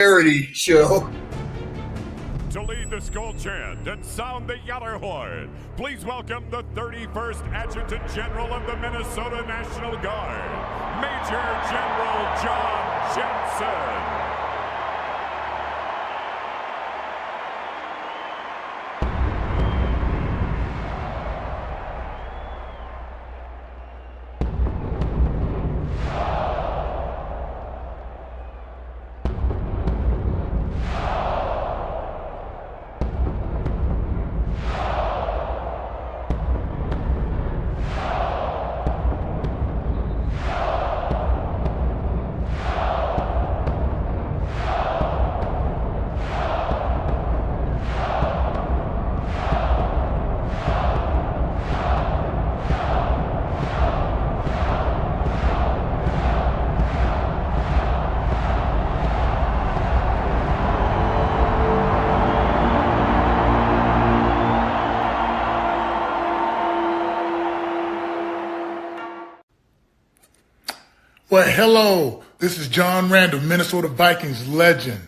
Charity show. To lead the Skol chant and sound the Gjallarhorn, please welcome the 31st Adjutant General of the Minnesota National Guard, Major General John Jensen. Well, hello, this is John Randall, Minnesota Vikings legend,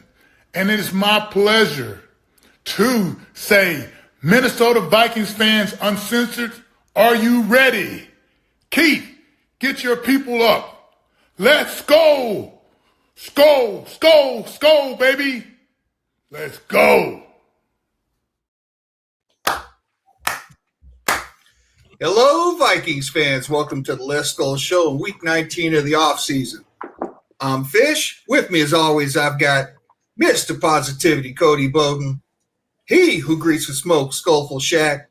and it is my pleasure to say, Minnesota Vikings fans uncensored, are you ready? Keith, get your people up. Let's go. Skol, skol, skol, baby. Let's go. Hello, Vikings fans. Welcome to the Let's Skol show, week 19 of the offseason. I'm Fish. With me, as always, I've got Mr. Positivity, Cody Bowden. He who greets with smoke, Skolful Shack.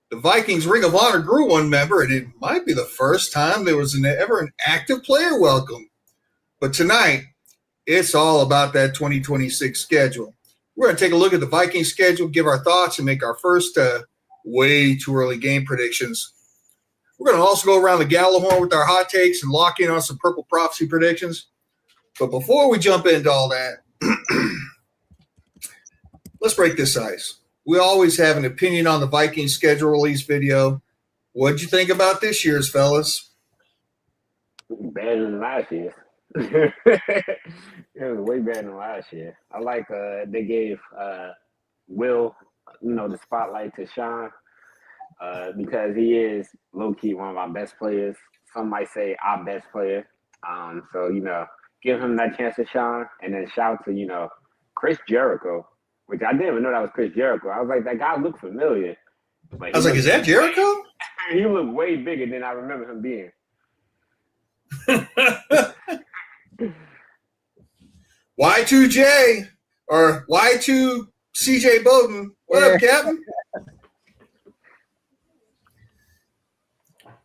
The Vikings Ring of Honor grew one member, and it might be the first time there was ever an active player welcome. But tonight, it's all about that 2026 schedule. We're going to take a look at the Vikings schedule, give our thoughts, and make our first way too early game predictions. We're going to also go around the Gjallarhorn with our hot takes and lock in on some purple prophecy predictions. But before we jump into all that, let's break this ice. We always have an opinion on the Vikings schedule release video. What'd you think about this year's, fellas? Better than last year. It was way better than last year. I like they gave Will, the spotlight to Sean because he is low-key one of our best players. Some might say our best player. So, give him that chance to shine. And then shout to, Chris Jericho, which I didn't even know that was Chris Jericho. I was like, that guy looked familiar. But I was like, is that Jericho? He looked way bigger than I remember him being. Y2J or Y2 CJ Bowden. What up, Captain?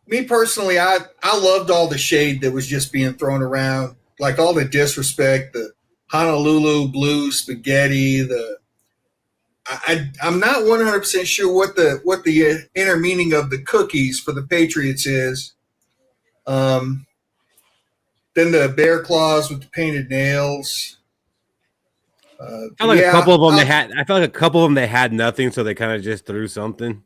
Me personally, I loved all the shade that was just being thrown around, like all the disrespect, the Honolulu blue spaghetti. I'm not 100% sure what the inner meaning of the cookies for the Patriots is. Then the bear claws with the painted nails. I felt like a couple of them they had nothing, so they kind of just threw something.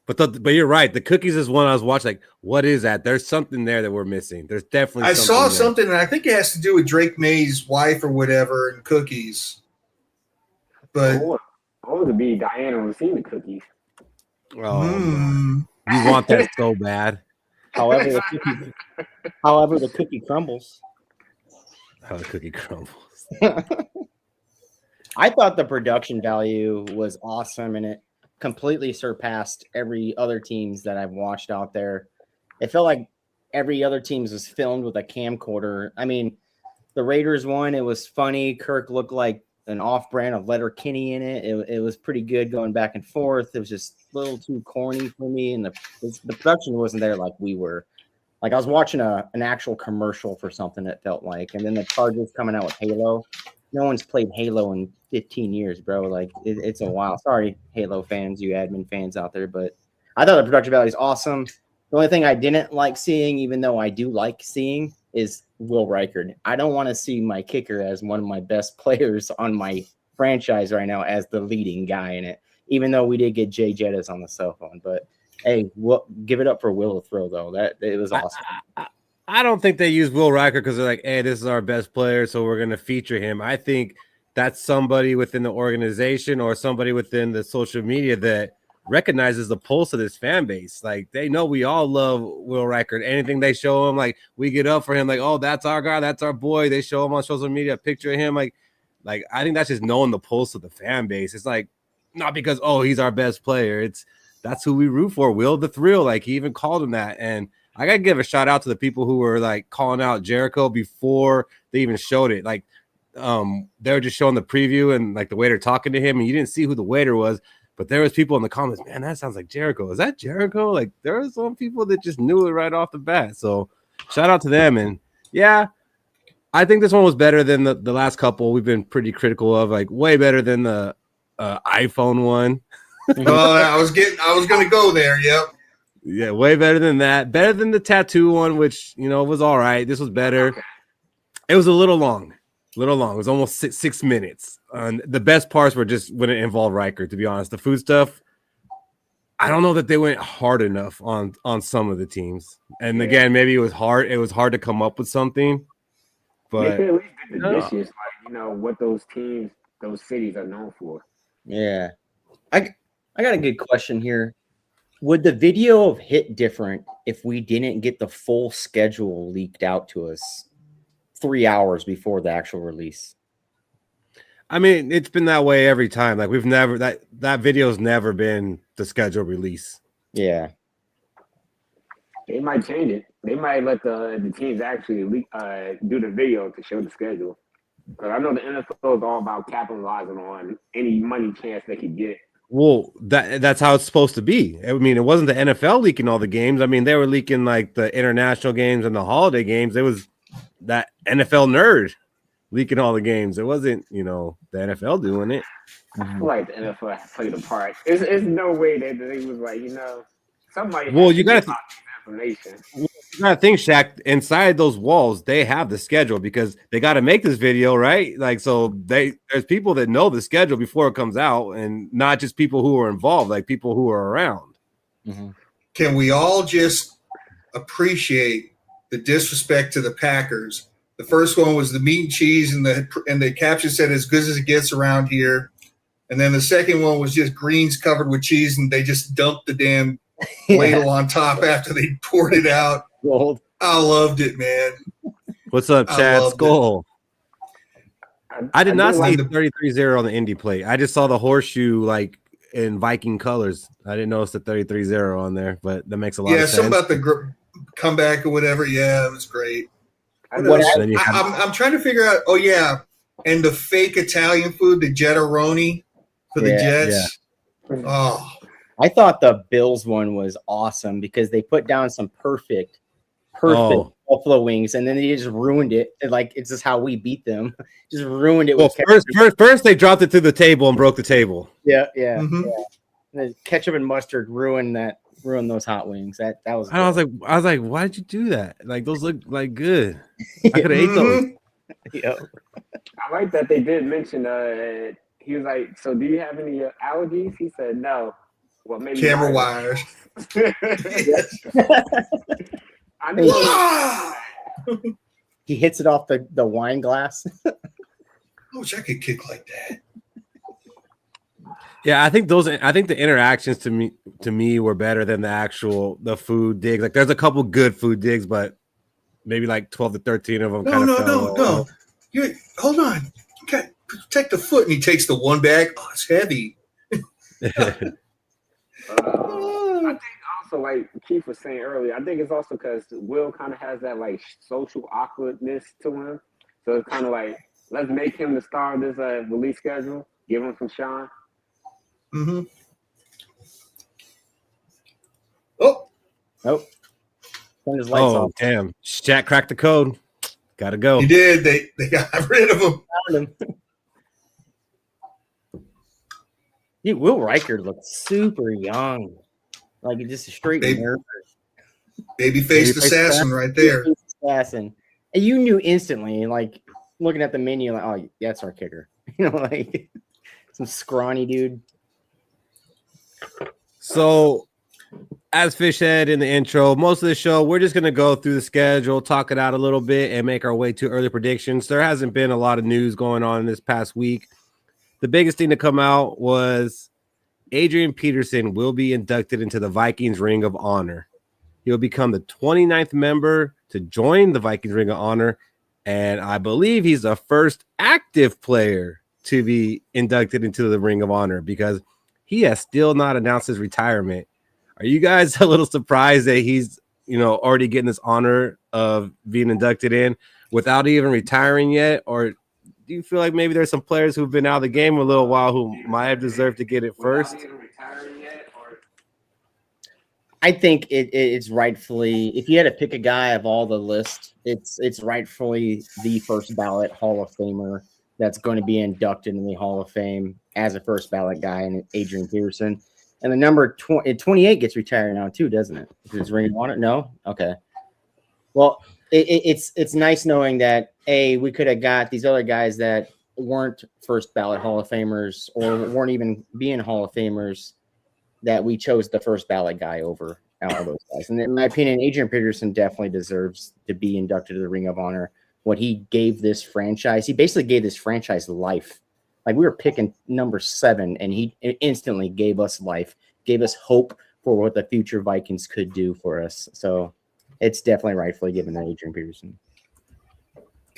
But you're right. The cookies is one I was watching. Like, what is that? There's something there that we're missing. There's definitely. I saw something, and I think it has to do with Drake May's wife or whatever, and cookies. But I want to be Diana and see the cookies. Oh, you want that so bad. However, the cookie crumbles. How the cookie crumbles. I thought the production value was awesome, and it completely surpassed every other teams that I've watched out there. It felt like every other teams was filmed with a camcorder. I mean, the Raiders one, it was funny. Kirk looked like an off-brand of Letterkenny in it. It was pretty good going back and forth. It was just a little too corny for me, and the production wasn't there like we were. Like I was watching an actual commercial for something that felt like, and then the Chargers coming out with Halo. No one's played Halo in 15 years, bro. Like it's a while. Sorry, Halo fans, you admin fans out there, but I thought the production value is awesome. The only thing I didn't like seeing, even though I do like seeing, is Will Reichard. I don't want to see my kicker as one of my best players on my franchise right now as the leading guy in it, even though we did get Jay Jettis on the cell phone. But hey, give it up for Will to throw though. That it was awesome. I don't think they use Will Riker because they're like, hey, this is our best player, so we're going to feature him. I think that's somebody within the organization or somebody within the social media that recognizes the pulse of this fan base. Like, they know we all love Will Riker. Anything they show him, like, we get up for him, like, oh, that's our guy, that's our boy. They show him on social media, a picture of him. Like I think that's just knowing the pulse of the fan base. It's like, not because, oh, he's our best player. That's who we root for. Will the Thrill. Like, he even called him that. And I got to give a shout out to the people who were like calling out Jericho before they even showed it. Like, they were just showing the preview and like the waiter talking to him, and you didn't see who the waiter was, but there was people in the comments, man, that sounds like Jericho. Is that Jericho? Like, there were some people that just knew it right off the bat. So shout out to them. And yeah, I think this one was better than the last couple we've been pretty critical of, like way better than the iPhone one. Oh, I was going to go there. Yep. Yeah, way better than that. Better than the tattoo one, which, was all right. This was better. It was a little long. It was almost 6 minutes. And the best parts were just when it involved Riker, to be honest. The food stuff, I don't know that they went hard enough on some of the teams. And again, maybe it was hard. It was hard to come up with something. But they could at least get the dishes, like, what those teams, those cities are known for. Yeah. I got a good question here. Would the video have hit different if we didn't get the full schedule leaked out to us 3 hours before the actual release? I mean, it's been that way every time. Like, we've never that video's never been the scheduled release. Yeah. They might change it. They might let the teams actually do the video to show the schedule. Because I know the NFL is all about capitalizing on any money chance they could get. Well, that's how it's supposed to be. I mean, it wasn't the NFL leaking all the games. I mean, they were leaking like the international games and the holiday games. It was that NFL nerd leaking all the games. It wasn't, the NFL doing it. I feel like the NFL has played a part. It's no way that they was like, somebody. Well, you got to information. You gotta think, Shaq, inside those walls, they have the schedule because they got to make this video, right? Like, so there's people that know the schedule before it comes out, and not just people who are involved, like people who are around. Mm-hmm. Can we all just appreciate the disrespect to the Packers? The first one was the meat and cheese, and the caption said "as good as it gets around here," and then the second one was just greens covered with cheese, and they just dumped the damn ladle on top after they poured it out. Gold. I loved it, man. What's up, Chad Skol? I did not see the 33-0 on the Indy plate. I just saw the horseshoe like in Viking colors. I didn't notice the 33-0 on there, but that makes a lot of sense. Yeah, something about the comeback or whatever. Yeah, it was great. I'm trying to figure out. Oh yeah, and the fake Italian food, the Gjallarhorn for the Jets. Yeah. Oh, I thought the Bills one was awesome because they put down some perfect buffalo wings, and then they just ruined it. And like, it's just how we beat them. Just ruined it. Well, first they dropped it through the table and broke the table. Yeah. The ketchup and mustard ruined those hot wings. That was. I was like, why did you do that? Like, those look like good. I could have ate those. Yep. I like that they did mention. He was like, "So do you have any allergies?" He said, "No." Well, maybe camera wires. I knew he hits it off the wine glass. I wish I could kick like that. Yeah, I think the interactions to me were better than the food digs. Like, there's a couple good food digs, but maybe like 12 to 13 of them No. Hold on. You got protect the foot, and he takes the one back. Oh, it's heavy. I think also, like Keith was saying earlier, I think it's also because Will kind of has that like social awkwardness to him. So it's kind of like, let's make him the star of this release schedule. Give him some shine. Mm-hmm. Oh. Nope. Turn his lights off. Damn. Shaq cracked the code. Gotta go. He did. They got rid of him. Found him. Dude, Will Riker looks super young. Like, just a straight nerd. Baby-faced assassin right there. Assassin. And you knew instantly, like, looking at the menu, like, oh, that's our kicker. Like, some scrawny dude. So, as Fish said in the intro, most of the show, we're just going to go through the schedule, talk it out a little bit, and make our way to early predictions. There hasn't been a lot of news going on this past week. The biggest thing to come out was Adrian Peterson will be inducted into the Vikings Ring of Honor. He'll become the 29th member to join the Vikings Ring of Honor, and I believe he's the first active player to be inducted into the Ring of Honor because he has still not announced his retirement. Are you guys a little surprised that he's, already getting this honor of being inducted in without even retiring yet? Or do you feel like maybe there's some players who've been out of the game a little while who might have deserved to get it first? I think it's rightfully, if you had to pick a guy of all the list, it's rightfully the first ballot Hall of Famer that's going to be inducted in the Hall of Fame as a first ballot guy, and Adrian Peterson. And the number 28 gets retired now too, doesn't it? If it's Ring of Honor? No? Okay. Well, it's nice knowing that, we could have got these other guys that weren't first ballot Hall of Famers or weren't even being Hall of Famers, that we chose the first ballot guy over all those guys. And in my opinion, Adrian Peterson definitely deserves to be inducted to the Ring of Honor. What he gave this franchise, he basically gave this franchise life. Like, we were picking number 7, and he instantly gave us life, gave us hope for what the future Vikings could do for us. So it's definitely rightfully given to Adrian Peterson.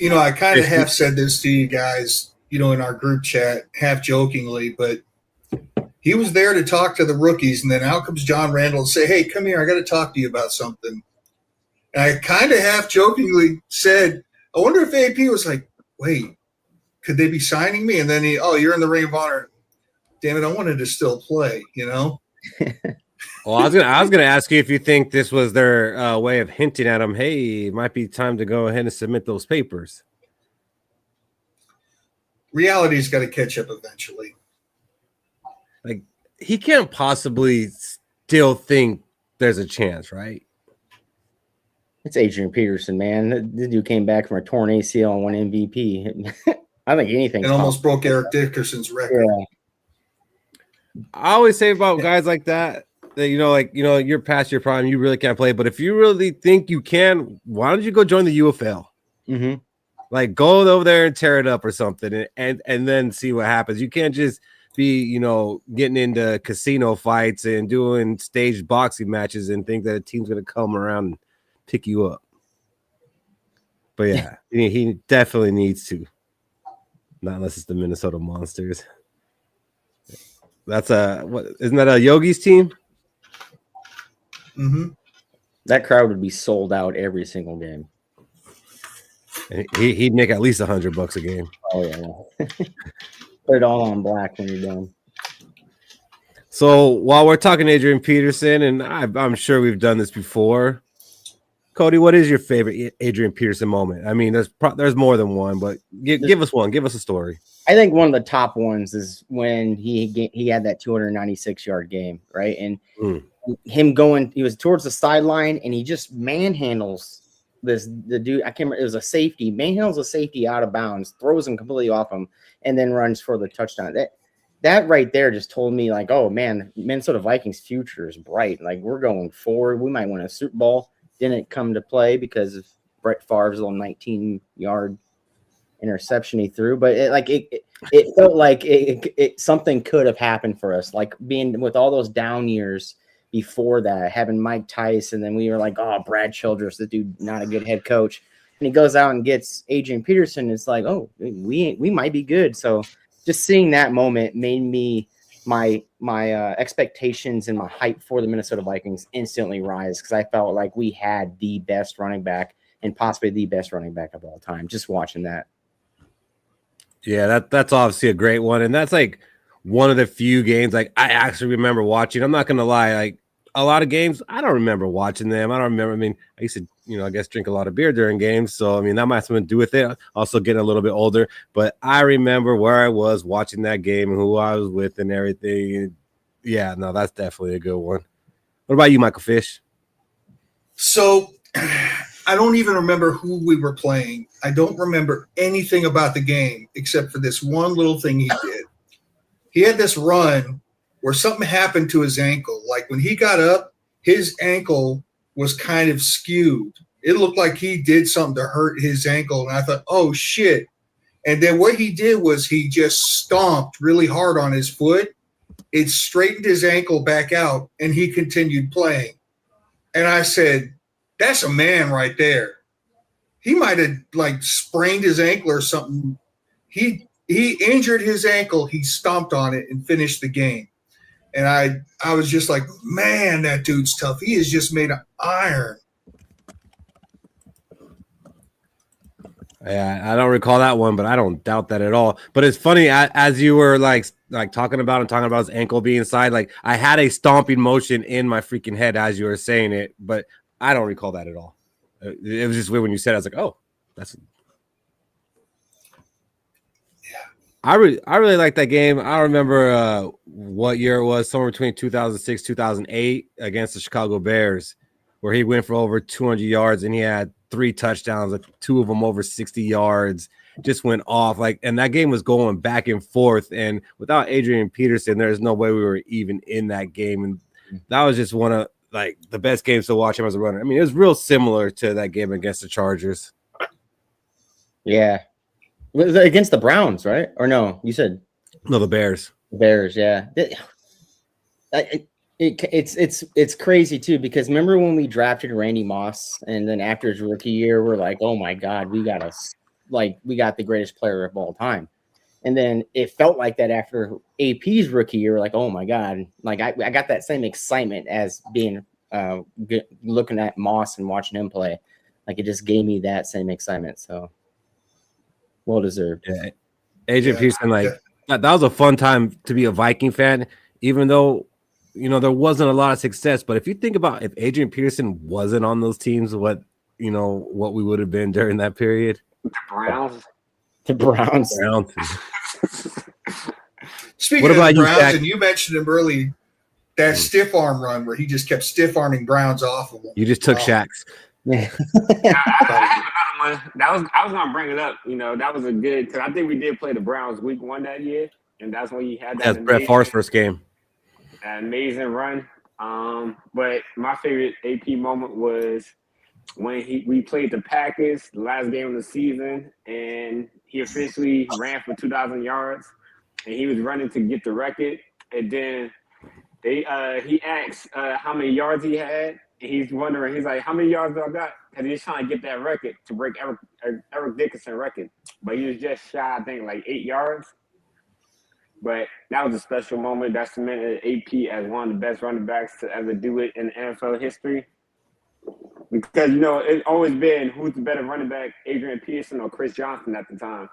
I kind of have said this to you guys, in our group chat, half jokingly, but he was there to talk to the rookies, and then out comes John Randall and say, "Hey, come here, I got to talk to you about something." And I kind of half jokingly said, I wonder if AP was like, wait, could they be signing me? And then you're in the Ring of Honor. Damn it, I wanted to still play, Well, I was gonna ask you if you think this was their way of hinting at him, hey, it might be time to go ahead and submit those papers. Reality's got to catch up eventually. Like, he can't possibly still think there's a chance, right? It's Adrian Peterson, man. The dude came back from a torn ACL and won MVP. I think anything. And almost broke Eric Dickerson's record. Yeah. I always say about guys like that, you're past your prime, you really can't play. But if you really think you can, why don't you go join the UFL? Mm-hmm. Like, go over there and tear it up or something, and then see what happens. You can't just be, getting into casino fights and doing staged boxing matches and think that a team's going to come around and pick you up. But yeah, he definitely needs to. Not unless it's the Minnesota Monsters. That's isn't that a Yogi's team? Mm-hmm. That crowd would be sold out every single game. And he'd make at least $100 a game. Oh yeah. Put it all on black when you're done. So while we're talking Adrian Peterson, and I'm sure we've done this before, Cody, what is your favorite Adrian Peterson moment? I mean, there's more than one, but give us one. Give us a story. I think one of the top ones is when he had that 296-yard game, right? And he was towards the sideline, and he just manhandles the dude. I can't remember. It was a safety. Manhandles a safety out of bounds, throws him completely off him, and then runs for the touchdown. That right there just told me, like, oh man, Minnesota Vikings' future is bright. Like, we're going forward. We might win a Super Bowl. Didn't come to play because of Brett Favre's little 19-yard interception he threw, but it felt like it something could have happened for us, like being with all those down years before that, having Mike Tice, and then we were like, oh, Brad Childress, the dude, not a good head coach, and he goes out and gets Adrian Peterson. It's like, oh, we might be good. So just seeing that moment made me my expectations and my hype for the Minnesota Vikings instantly rise, because I felt like we had the best running back and possibly the best running back of all time. Just watching that. Yeah, that's obviously a great one, and that's like one of the few games like I actually remember watching. I'm not gonna lie, like a lot of games I don't remember watching them. I don't remember. I mean, I used to, I guess drink a lot of beer during games, so I mean that might have something to do with it. Also getting a little bit older, but I remember where I was watching that game and who I was with and everything. Yeah, no, that's definitely a good one. What about you, Michael Fish? So I don't even remember who we were playing. I don't remember anything about the game except for this one little thing he did. He had this run where something happened to his ankle. Like when he got up, his ankle was kind of skewed. It looked like he did something to hurt his ankle. And I thought, oh, shit. And then what he did was he just stomped really hard on his foot. It straightened his ankle back out, and he continued playing. And I said, that's a man right there. He might have, like, sprained his ankle or something. He injured his ankle. He stomped on it and finished the game. And I was just like, man, that dude's tough. He is just made of iron. Yeah, I don't recall that one, but I don't doubt that at all. But it's funny, as you were like talking about his ankle being side, like I had a stomping motion in my freaking head as you were saying it, but I don't recall that at all. It was just weird when you said it. I was like, oh, that's. Yeah, I really like that game. I don't remember what year it was, somewhere between 2006, 2008 against the Chicago Bears, where he went for over 200 yards and he had 3 touchdowns, like 2 of them over 60 yards, just went off. Like, and that game was going back and forth. And without Adrian Peterson, there's no way we were even in that game. And that was just one of like the best games to watch him as a runner. I mean, it was real similar to that game against the Chargers. Yeah. Was it against the Browns, right? Or no, you said No, the Bears. Bears, yeah. It's crazy too, because remember when we drafted Randy Moss and then after his rookie year, we're like, oh my God, we got the greatest player of all time. And then it felt like that after AP's rookie year, like, oh my God, like I got that same excitement as being looking at Moss and watching him play. Like it just gave me that same excitement. So well deserved. Yeah. Adrian Peterson, like that was a fun time to be a Viking fan, even though there wasn't a lot of success. But if you think about if Adrian Peterson wasn't on those teams, what we would have been during that period. The Browns. Speaking of the Browns, and you mentioned him early, that stiff arm run where he just kept stiff arming Browns off of him. You just took Shaq's. Yeah. I have another one. I was gonna bring it up. That was a good, because I think we did play the Browns week 1 that year, and that's when you had that. That's Brett Favre's first game. An amazing run. But my favorite AP moment was when we played the Packers the last game of the season, and he officially ran for 2,000 yards, and he was running to get the record, and then he asked how many yards he had, and he's wondering, he's like, how many yards do I got? Because he's trying to get that record to break Eric Dickerson record, but he was just shy, I think, like 8 yards. But that was a special moment. That cemented AP as one of the best running backs to ever do it in NFL history. Because, it's always been who's the better running back, Adrian Peterson or Chris Johnson at the time.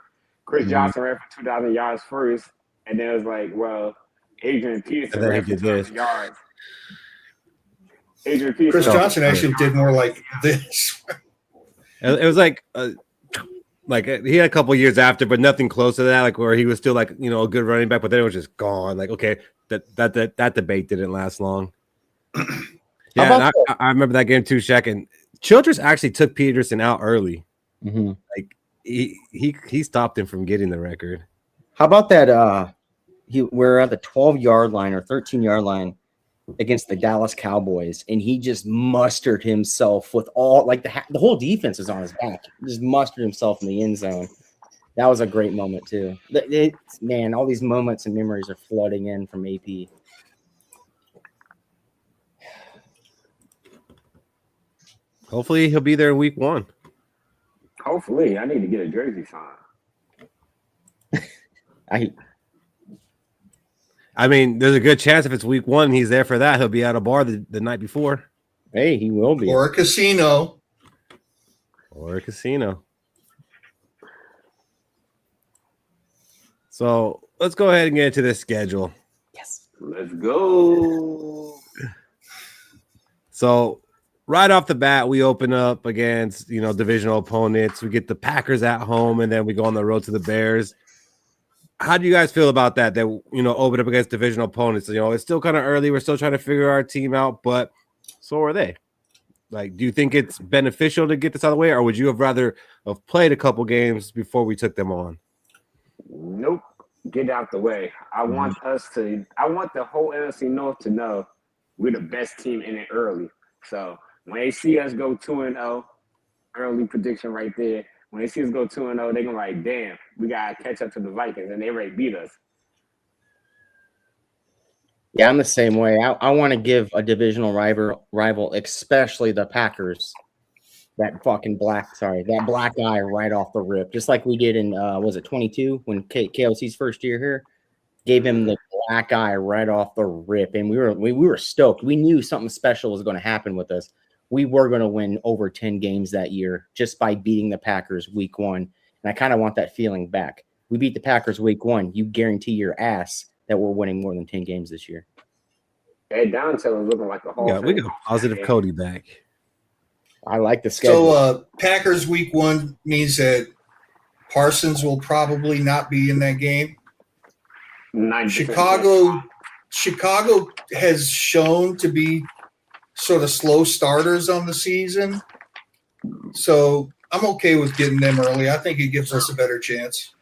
Chris Johnson ran for 2,000 yards first, and then it was like, well, Adrian Peterson ran for 2,000 yards. Adrian Peterson. Chris Johnson actually did more like this. It was like he had a couple years after, but nothing close to that. Like where he was still like a good running back, but then it was just gone. Like okay, that debate didn't last long. Yeah, I remember that game too, Shaq. And Childress actually took Peterson out early. Mm-hmm. Like he stopped him from getting the record. How about that? We're at the 12-yard line or 13-yard line against the Dallas Cowboys, and he just mustered himself with all the whole defense is on his back. He just mustered himself in the end zone. That was a great moment too. Man, all these moments and memories are flooding in from AP. Hopefully he'll be there in week 1. Hopefully. I need to get a jersey signed. I mean, there's a good chance if it's week 1, he's there for that. He'll be at a bar the night before. Hey, he will be. Or a casino. So let's go ahead and get into this schedule. Yes. Let's go. So right off the bat, we open up against, divisional opponents. We get the Packers at home, and then we go on the road to the Bears. How do you guys feel about that? That, open up against divisional opponents. It's still kind of early. We're still trying to figure our team out, but so are they. Like, do you think it's beneficial to get this out of the way, or would you have rather have played a couple games before we took them on? Nope. Get out the way. I want the whole NFC North to know we're the best team in it early. So when they see us go 2-0, early prediction right there. When they see us go 2-0, they're gonna be like, damn, we gotta catch up to the Vikings, and they already beat us. Yeah, I'm the same way. I want to give a divisional rival, especially the Packers, that black eye right off the rip, just like we did in was it 22 when KLC's first year here, gave him the black eye right off the rip, and we were stoked. We knew something special was going to happen with us. We were going to win over 10 games that year just by beating the Packers week 1, and I kind of want that feeling back. We beat the Packers week 1. You guarantee your ass that we're winning more than 10 games this year. Hey, Dontel is looking like a Hall. We got positive Cody back. I like the schedule. So Packers week 1 means that Parsons will probably not be in that game. Chicago has shown to be sort of slow starters on the season. So I'm okay with getting them early. I think it gives us a better chance.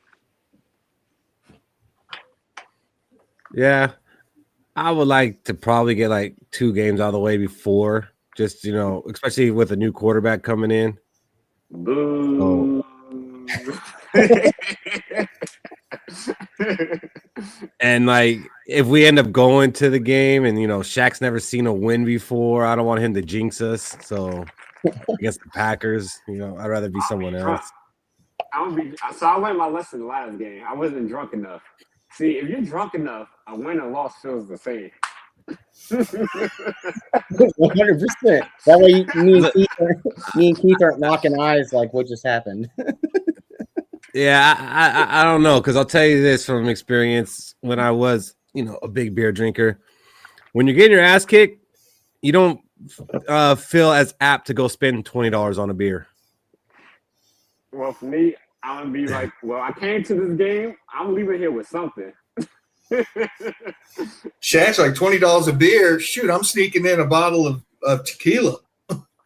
Yeah. I would like to probably get like 2 games out of the way before, just, especially with a new quarterback coming in. Boo. And like, if we end up going to the game and, Shaq's never seen a win before, I don't want him to jinx us. So against the Packers, I'd rather be someone else. I learned my lesson last game. I wasn't drunk enough. See, if you're drunk enough, a win or loss feels the same. 100%. That way, me and Keith aren't locking eyes like what just happened. Yeah, I don't know, because I'll tell you this from experience when I was, a big beer drinker. When you're getting your ass kicked, you don't feel as apt to go spend $20 on a beer. Well, for me, I'm going to be like, well, I came to this game. I'm leaving here with something. Shaq's like $20 a beer. Shoot, I'm sneaking in a bottle of tequila.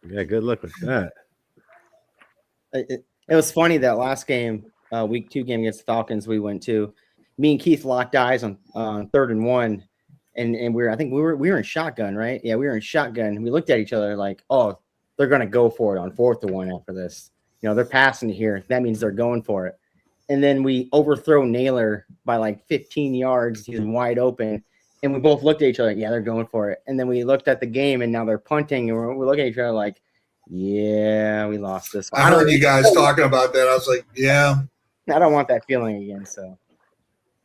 Yeah, good luck with that. It was funny that last game, week 2 game against the Falcons, we went to. Me and Keith locked eyes on 3rd and 1, and we were in shotgun, right? Yeah, we were in shotgun. We looked at each other like, oh, they're gonna go for it on 4th and 1 after this. They're passing here. That means they're going for it. And then we overthrow Naylor by like 15 yards. He's wide open. And we both looked at each other like, yeah, they're going for it. And then we looked at the game, and now they're punting. And we're looking at each other like, yeah, we lost this one. I heard you guys talking about that. I was like, yeah. I don't want that feeling again. So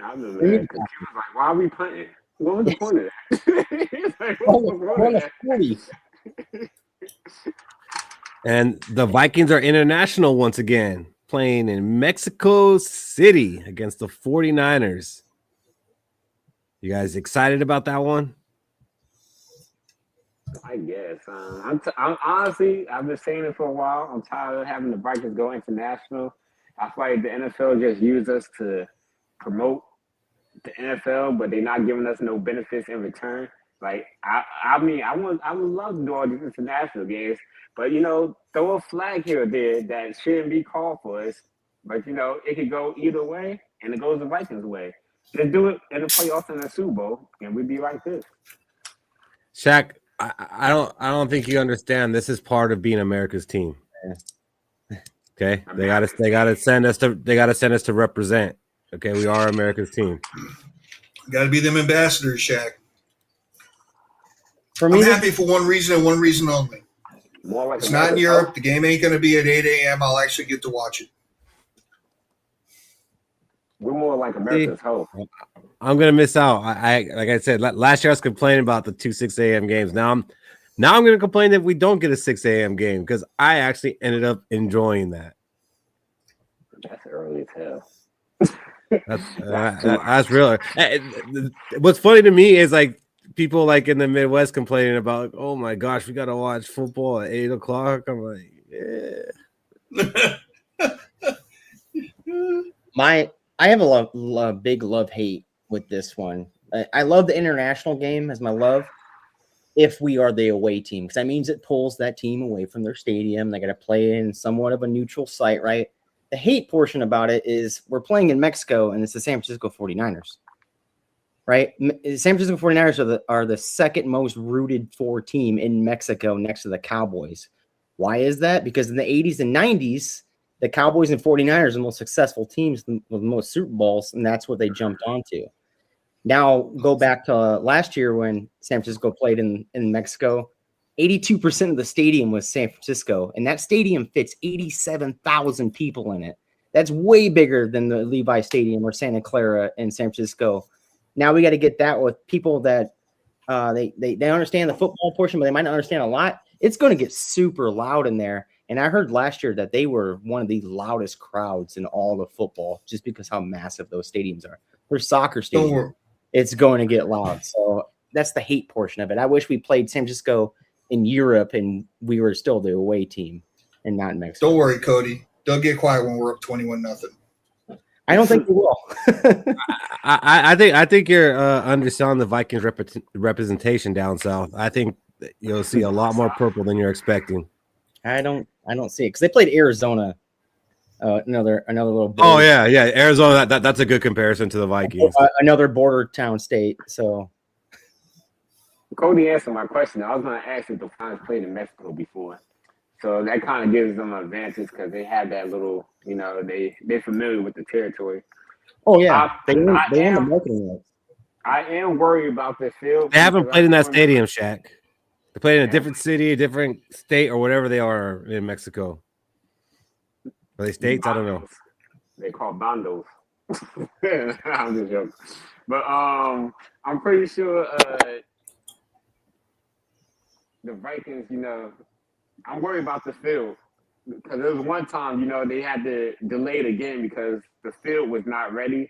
I know that. He was like, why are we punting? What was the point of that? He's like, what was the point of that? And the Vikings are international once again, playing in Mexico City against the 49ers. You guys excited about that one? I guess. I'm honestly, I've been saying it for a while. I'm tired of having the Vikings go international. I feel like the NFL just used us to promote the NFL, but they're not giving us no benefits in return. Like, I would love to do all these international games, but throw a flag here or there that shouldn't be called for us. But it could go either way, and it goes the Vikings' way. Just do it in the playoffs and the Super Bowl, and we'd be like this. Shaq, I don't think you understand. This is part of being America's team. Okay, they gotta send us to represent. Okay, we are America's team. Got to be them ambassadors, Shaq. For me, I'm happy for one reason and one reason only. It's not in Europe. The game ain't going to be at 8 a.m. I'll actually get to watch it. We're more like America's hope. I'm gonna miss out. I like I said last year, I was complaining about the 2 6 a.m. games. Now I'm gonna complain that we don't get a 6 a.m. game because I actually ended up enjoying that. That's early as hell. That's real. What's funny to me is like people like in the Midwest complaining about, oh my gosh, we gotta watch football at 8 o'clock. I'm like, yeah. I have a big love-hate with this one. I love the international game as my love if we are the away team, because that means it pulls that team away from their stadium. They got to play in somewhat of a neutral site, right? The hate portion about it is we're playing in Mexico, and it's the San Francisco 49ers, right? San Francisco 49ers are the second most rooted for team in Mexico next to the Cowboys. Why is that? Because in the 80s and 90s, the Cowboys and 49ers are the most successful teams with the most Super Bowls, and that's what they jumped onto. Now, go back to last year when San Francisco played in Mexico. 82% of the stadium was San Francisco, and that stadium fits 87,000 people in it. That's way bigger than the Levi Stadium or Santa Clara in San Francisco. Now we got to get that with people that they understand the football portion, but they might not understand a lot. It's going to get super loud in there. And I heard last year that they were one of the loudest crowds in all of football just because how massive those stadiums are. For soccer stadiums, it's going to get loud. So that's the hate portion of it. I wish we played San Francisco in Europe and we were still the away team and not in Mexico. Don't worry, Cody. They'll get quiet when we're up 21-0. I don't think we will. I think you're underselling the Vikings representation down south. I think you'll see a lot more purple than you're expecting. I don't see it because they played Arizona. Another little. Border. Oh yeah, Arizona. That's a good comparison to the Vikings. Another border town state. So. Cody answered my question. I was going to ask if the Lions played in Mexico before. So that kind of gives them an advantage because they have that little, they're familiar with the territory. Oh, yeah. They own the marketing rights. I am worried about this field. They haven't played in that stadium, Shaq. They played in a different city, a different state, or whatever they are in Mexico. Are they states? I don't know. They call bandos. I'm just joking. But I'm pretty sure the Vikings, I'm worried about the field because there was one time, they had to delay the game because the field was not ready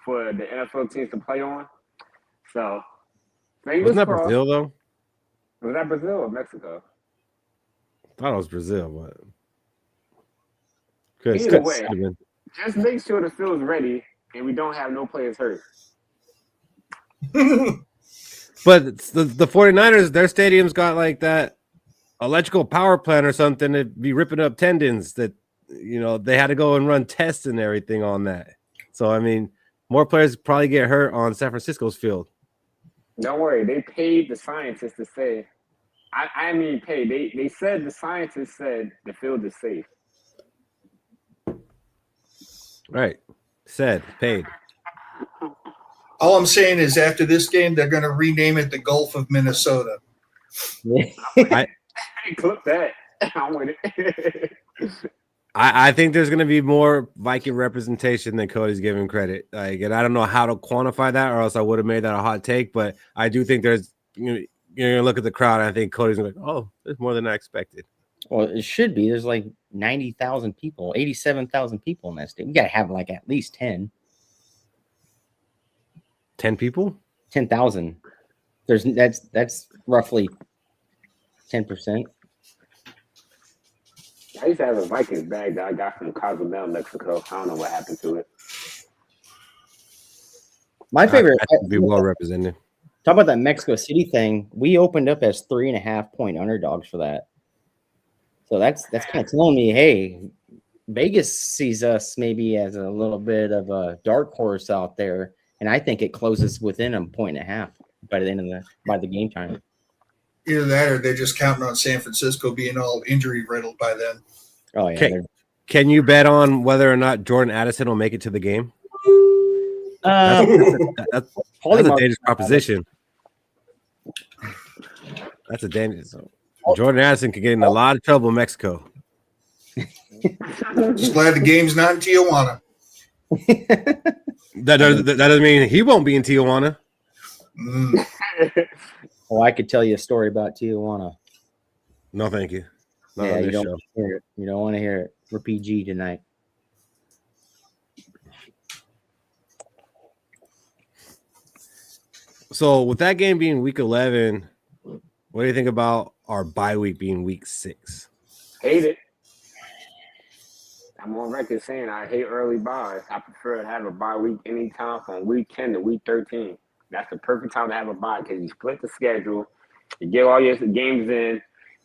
for the NFL teams to play on. So, wasn't that Brazil though? Was that Brazil or Mexico? I thought it was Brazil, but either way, just make sure the field's ready and we don't have no players hurt. But the 49ers, their stadium's got like that electrical power plant or something to be ripping up tendons that, they had to go and run tests and everything on that. So, I mean, more players probably get hurt on San Francisco's field. Don't worry. They paid the scientists to say, I mean, paid. They said the scientists said the field is safe. Right. Said, paid. All I'm saying is after this game, they're going to rename it the Gulf of Minnesota. Clip that. I'm with it. I think there's going to be more Viking representation than Cody's giving credit. And I don't know how to quantify that, or else I would have made that a hot take. But I do think there's, you're going to look at the crowd, and I think Cody's going to be like, oh, there's more than I expected. Well, it should be. There's like 90,000 people, 87,000 people in that state. We got to have like at least 10. 10 people? 10,000. That's roughly 10%. I used to have a Vikings bag that I got from Cozumel, Mexico. I don't know what happened to it. My favorite would be well represented. Talk about that Mexico City thing. We opened up as 3.5-point underdogs for that. So that's kind of telling me, hey, Vegas sees us maybe as a little bit of a dark horse out there. And I think it closes within 1.5 points by the end of by the game time. Either that, or they're just counting on San Francisco being all injury riddled by then. Oh yeah. Can you bet on whether or not Jordan Addison will make it to the game? That's a dangerous proposition. That's a dangerous. Jordan Addison could get in a lot of trouble in Mexico. Just glad the game's not in Tijuana. That doesn't mean he won't be in Tijuana. Well, I could tell you a story about Tijuana. No, thank you. Yeah, you don't hear it. You don't want to hear it. We're PG tonight. So, with that game being week 11, what do you think about our bye week being week 6? Hate it. I'm on record saying I hate early buys. I prefer to have a bye week anytime from week 10 to week 13. That's the perfect time to have a bye because you split the schedule, you get all your games in.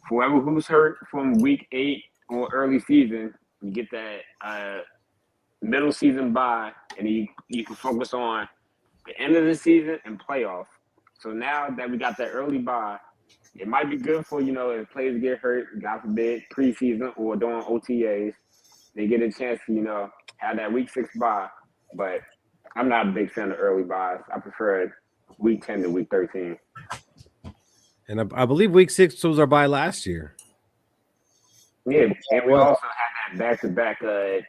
Whoever who's hurt from week 8 or early season, you get that middle season bye, and you can focus on the end of the season and playoffs. So now that we got that early bye, it might be good for, if players get hurt, God forbid, preseason or during OTAs, they get a chance to, have that week 6 bye. But I'm not a big fan of early byes. I prefer week 10 to week 13. And I believe week 6 was our bye last year. Yeah, and we also had that back-to-back.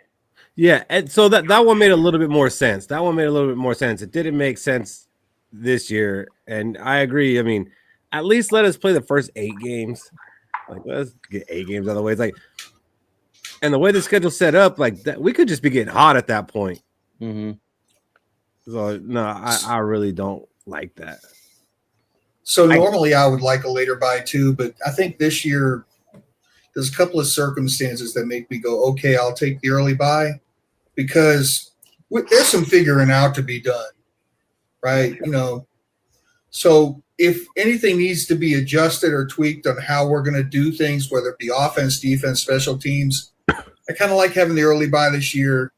Yeah, and so that one made a little bit more sense. It didn't make sense this year, and I agree. I mean, at least let us play the first 8 games. Like, let's get 8 games out of the way. It's like, and the way the schedule's set up, like that, we could just be getting hot at that point. Mm-hmm. So no, I really don't like that. So normally I would like a later bye too, but I think this year there's a couple of circumstances that make me go, okay, I'll take the early bye, because there's some figuring out to be done, right? So if anything needs to be adjusted or tweaked on how we're going to do things, whether it be offense, defense, special teams, I kind of like having the early bye this year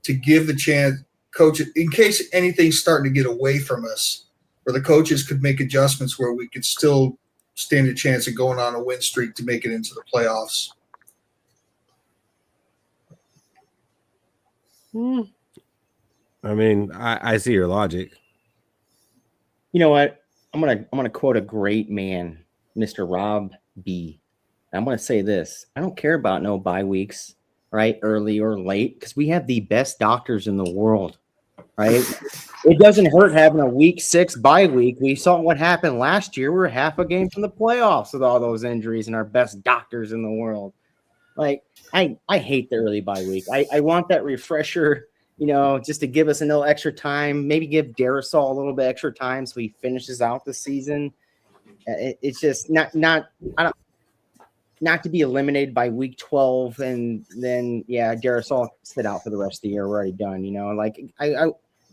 to give the chance coaches, in case anything's starting to get away from us, where the coaches could make adjustments where we could still stand a chance of going on a win streak to make it into the playoffs. I mean, I see your logic. You know what? I'm gonna quote a great man, Mr. Rob B. I'm gonna say this: I don't care about no bye weeks, right? Early or late, because we have the best doctors in the world, right? It doesn't hurt having a week 6 bye week. We saw what happened last year. We were half a game from the playoffs with all those injuries and our best doctors in the world. Like, I hate the early bye week. I want that refresher, just to give us a little extra time. Maybe give Darasol a little bit extra time so he finishes out the season. It's just not to be eliminated by week 12 and then Darasol sit out for the rest of the year. We're already done. Like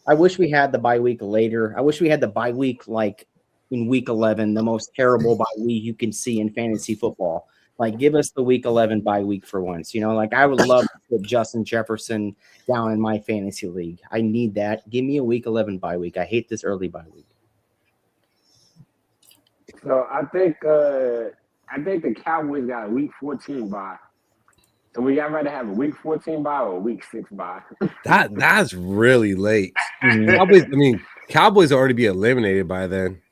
I wish we had the bye week later. I wish we had the bye week like in week 11, the most terrible bye week you can see in fantasy football. Like, give us the week 11 bye week for once. Like I would love to put Justin Jefferson down in my fantasy league. I need that. Give me a week 11 bye week. I hate this early bye week. So I think the Cowboys got a week 14 bye. So we got rather have a week 14 bye or a week 6 bye. That's really late. Cowboys already be eliminated by then.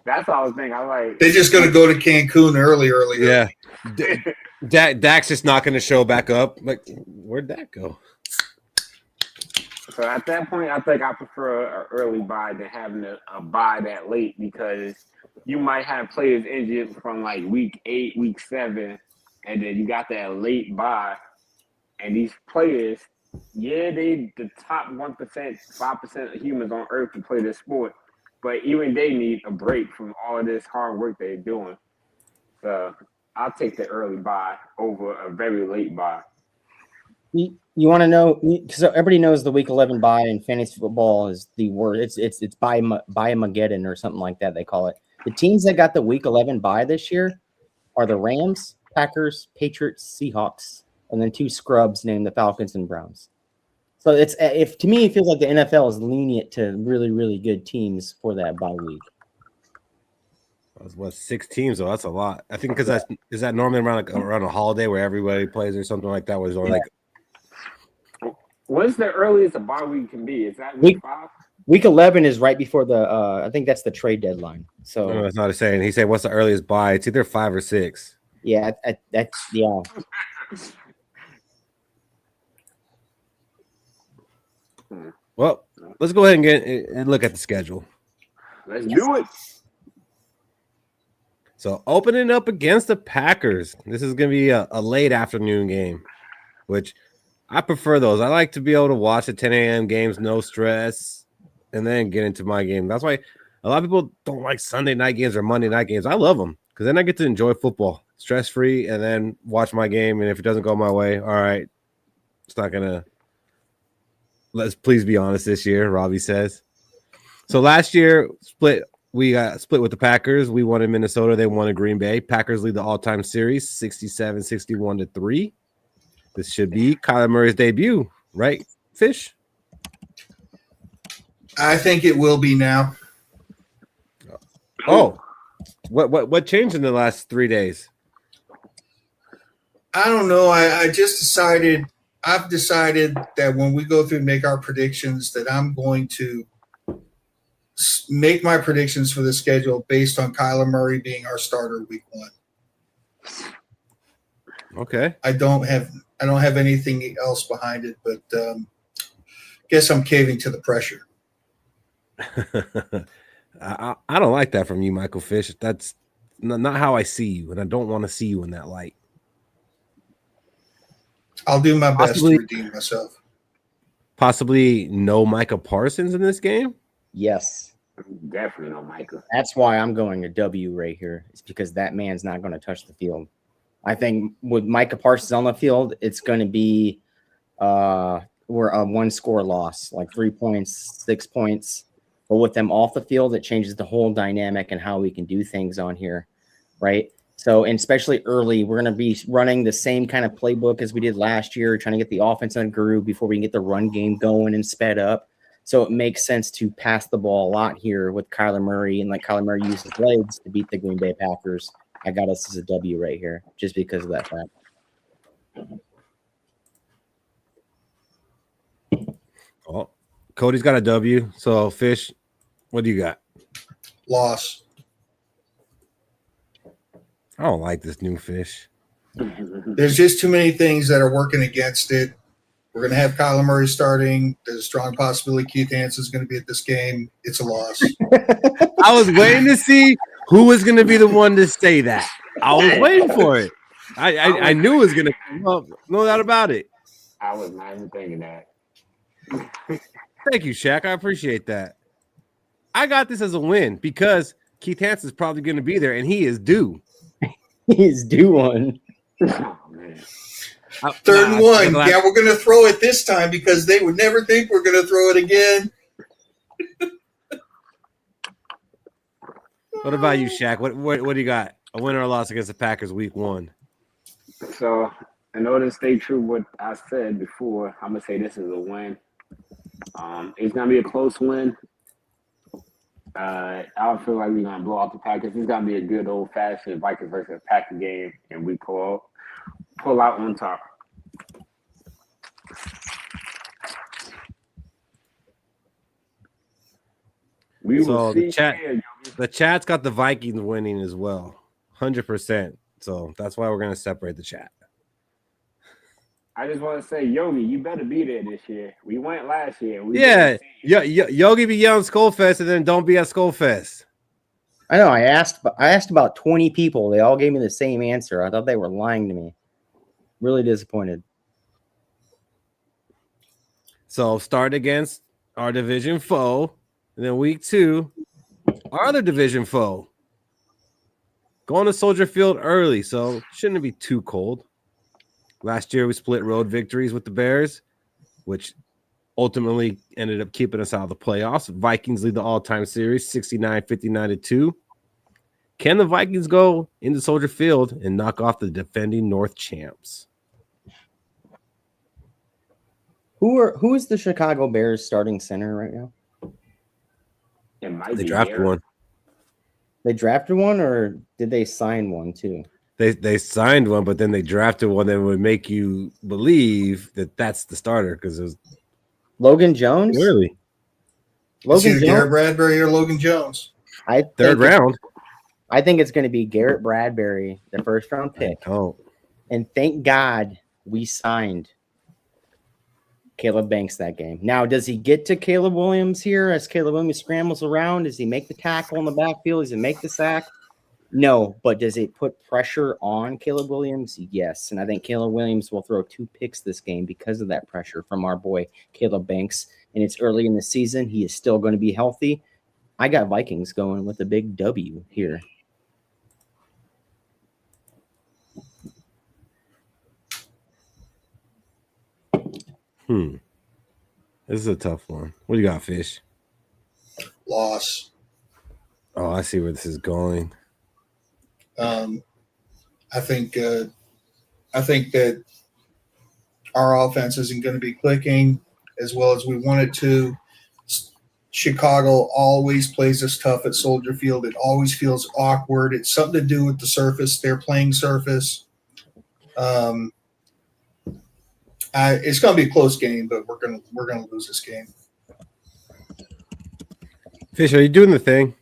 That's all I was thinking. I'm like, they're just going to go to Cancun earlier. Yeah. Dak's just not going to show back up. Like, where'd Dak go? So at that point, I think I prefer an early bye than having a bye that late, because you might have players injured from like week 8, week 7, and then you got that late bye, and these players, they the top 1%, 5% of humans on earth to play this sport, but even they need a break from all of this hard work they're doing. So I'll take the early bye over a very late bye. You want to know, because everybody knows the week 11 bye in fantasy football is the word. It's bye-mageddon or something like that they call it. The teams that got the week 11 bye this year are the Rams, Packers, Patriots, Seahawks, and then 2 scrubs named the Falcons and Browns. So to me it feels like the NFL is lenient to really, really good teams for that bye week. That was 6 teams, though. That's a lot. I think because is that normally around a holiday where everybody plays or something like that? Was only like. What's the earliest a bye week can be? Is that week 5? Week 11 is right before the. I think that's the trade deadline. So no, that's not a saying. He said, "What's the earliest bye?" It's either 5 or 6. Yeah, that's yeah. Well, let's go ahead and look at the schedule. Let's do it. So opening up against the Packers. This is going to be a late afternoon game, which I prefer those. I like to be able to watch the 10 a.m. games, no stress, and then get into my game. That's why a lot of people don't like Sunday night games or Monday night games. I love them because then I get to enjoy football stress-free and then watch my game. And if it doesn't go my way, all right, it's not going to – let's please be honest this year, Robbie says. So last year, we got split with the Packers. We won in Minnesota. They won in Green Bay. Packers lead the all-time series 67-61-3. This should be Kyler Murray's debut, right, Fish? I think it will be now. Oh, what changed in the last 3 days? I don't know. I just decided. I've decided that when we go through and make our predictions, that I'm going to make my predictions for the schedule based on Kyler Murray being our starter week 1. Okay. I don't have anything else behind it, but guess I'm caving to the pressure. I don't like that from you, Michael Fish. That's not how I see you, and I don't want to see you in that light. I'll do my best to redeem myself. Possibly no Micah Parsons in this game? Yes. Definitely no Micah. That's why I'm going a W right here. It's because that man's not going to touch the field. I think with Micah Parsons on the field, it's going to be we're a 1-score loss, like 3 points, 6 points. But with them off the field, it changes the whole dynamic and how we can do things on here, right? So, and especially early, we're going to be running the same kind of playbook as we did last year, trying to get the offense in a groove before we can get the run game going and sped up. So it makes sense to pass the ball a lot here with Kyler Murray, and like Kyler Murray used his legs to beat the Green Bay Packers. I got us as a W right here just because of that fact. Oh, Cody's got a W. So, Fish, what do you got? Loss. I don't like this new Fish. There's just too many things that are working against it. We're going to have Kyler Murray starting. There's a strong possibility Keith Hanson's going to be at this game. It's a loss. I was waiting to see who was going to be the one to say that. I was waiting for it. I knew it was going to come up. No doubt about it. I was not even thinking that. Thank you, Shaq. I appreciate that. I got this as a win because Keith Hanson's probably going to be there, and he is due. He's due one. Oh, man. 3rd and 1. Yeah, we're going to throw it this time because they would never think we're going to throw it again. What about you, Shaq? What do you got? A win or a loss against the Packers week 1? So, in order to stay true to what I said before, I'm going to say this is a win. It's going to be a close win. I don't feel like we're going to blow out the Packers. It's going to be a good old-fashioned Vikings versus Packer game, and we pull out on top. The chat's got the Vikings winning as well, 100%. So that's why we're going to separate the chat. I just want to say, Yogi, you better be there this year. We went last year. Yogi be yelling Skol Fest and then don't be at Skol Fest. I know. I asked about 20 people. They all gave me the same answer. I thought they were lying to me. Really disappointed. So start against our division foe, and then week 2, our other division foe. Going to Soldier Field early, so shouldn't be too cold. Last year we split road victories with the Bears, which ultimately ended up keeping us out of the playoffs. Vikings lead the all-time series 69-59-2. Can the Vikings go into Soldier Field and knock off the defending North champs? Who is the Chicago Bears starting center right now? They drafted one. They drafted one, or did they sign one too? They signed one, but then they drafted one that would make you believe that that's the starter because it was Logan Jones. Really? Logan Jones? Garrett Bradbury or Logan Jones? Third round. I think it's going to be Garrett Bradbury, the first round pick. Oh, and thank God we signed Caleb Banks that game. Now, does he get to Caleb Williams here as Caleb Williams scrambles around? Does he make the tackle in the backfield? Does he make the sack? No, but does it put pressure on Caleb Williams? Yes, and I think Caleb Williams will throw 2 picks this game because of that pressure from our boy Caleb Banks, and it's early in the season. He is still going to be healthy. I got Vikings going with a big W here. This is a tough one. What do you got, Fish? Loss. Oh, I see where this is going. I think that our offense isn't going to be clicking as well as we want it to. Chicago always plays us tough at Soldier Field. It always feels awkward. It's something to do with the surface, their playing surface. It's going to be a close game, but we're going to lose this game. Fish, are you doing the thing?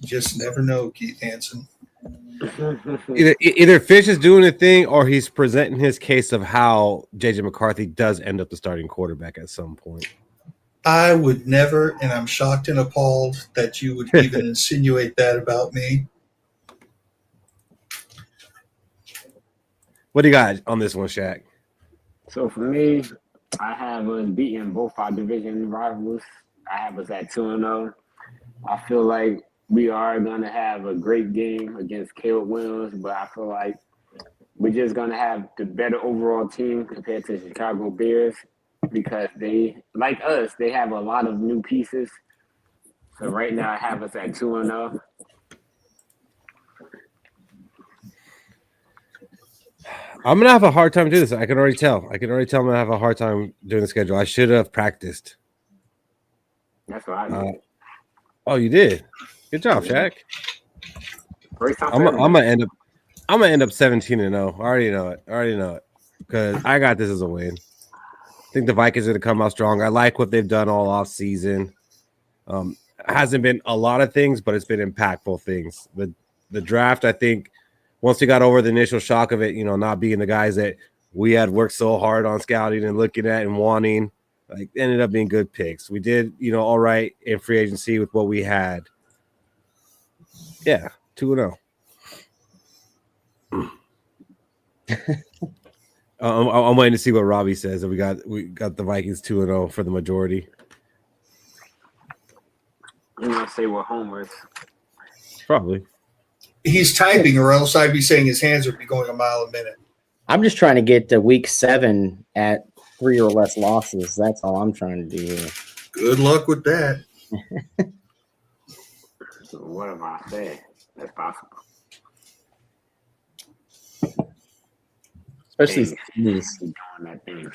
Just never know, Keith Hansen. Either Fish is doing a thing or he's presenting his case of how JJ McCarthy does end up the starting quarterback at some point. I would never, and I'm shocked and appalled that you would even insinuate that about me. What do you got on this one, Shaq? So for me, I have us beating both our division rivals. I have us at 2-0. I feel like we are going to have a great game against Caleb Williams, but I feel like we're just going to have the better overall team compared to the Chicago Bears because they, like us, they have a lot of new pieces. So right now I have us at 2-0. I'm going to have a hard time doing this. I can already tell. I'm going to have a hard time doing the schedule. I should have practiced. That's what I did. Oh, you did? Good job, Shaq. I'm I'm gonna end up 17-0. I already know it. Because I got this as a win. I think the Vikings are gonna come out strong. I like what they've done all off season. Hasn't been a lot of things, but it's been impactful things. The draft, I think, once we got over the initial shock of it, not being the guys that we had worked so hard on scouting and looking at and wanting, like ended up being good picks. We did, all right in free agency with what we had. Yeah, 2-0. I'm waiting to see what Robbie says. And we got the Vikings 2-0 for the majority. I'm gonna say what Homer's. Probably. He's typing, or else I'd be saying his hands would be going a mile a minute. I'm just trying to get to week 7 at 3 or less losses. That's all I'm trying to do here. Good luck with that. So what am I saying? That's possible. Especially these. Doing that thing.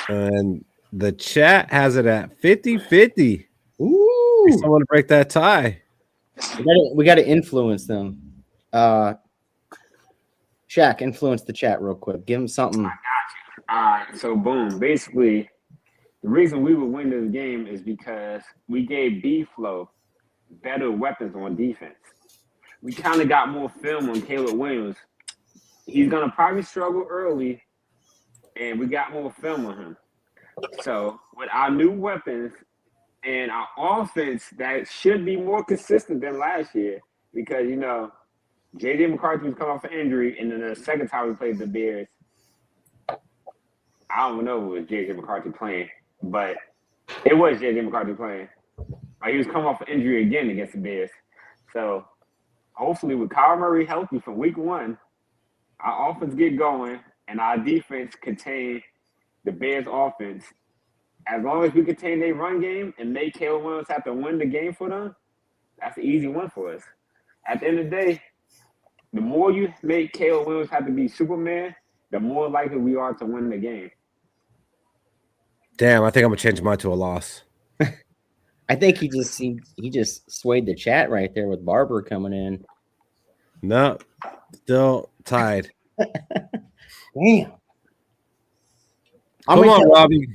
And the chat has it at 50-50. Ooh. Someone to break that tie. We got to influence them. Shaq, influence the chat real quick. Give them something. I got you. All right. So boom. Basically, the reason we would win this game is because we gave B-Flow better weapons on defense. We kind of got more film on Caleb Williams. He's going to probably struggle early, and we got more film on him. So with our new weapons and our offense, that should be more consistent than last year because, J.J. McCarthy was coming off an injury, and then the second time we played the Bears, I don't know if it was J.J. McCarthy playing, but it was J.J. McCarthy playing. He was coming off an injury again against the Bears. So hopefully with Kyle Murray healthy from week 1, our offense get going and our defense contain the Bears offense. As long as we contain their run game and make Caleb Williams have to win the game for them, that's an easy one for us. At the end of the day, the more you make Caleb Williams have to be Superman, the more likely we are to win the game. Damn, I think I'm gonna change mine to a loss. I think he just swayed the chat right there with Barber coming in. No, still tied. Damn. Come on, Robbie.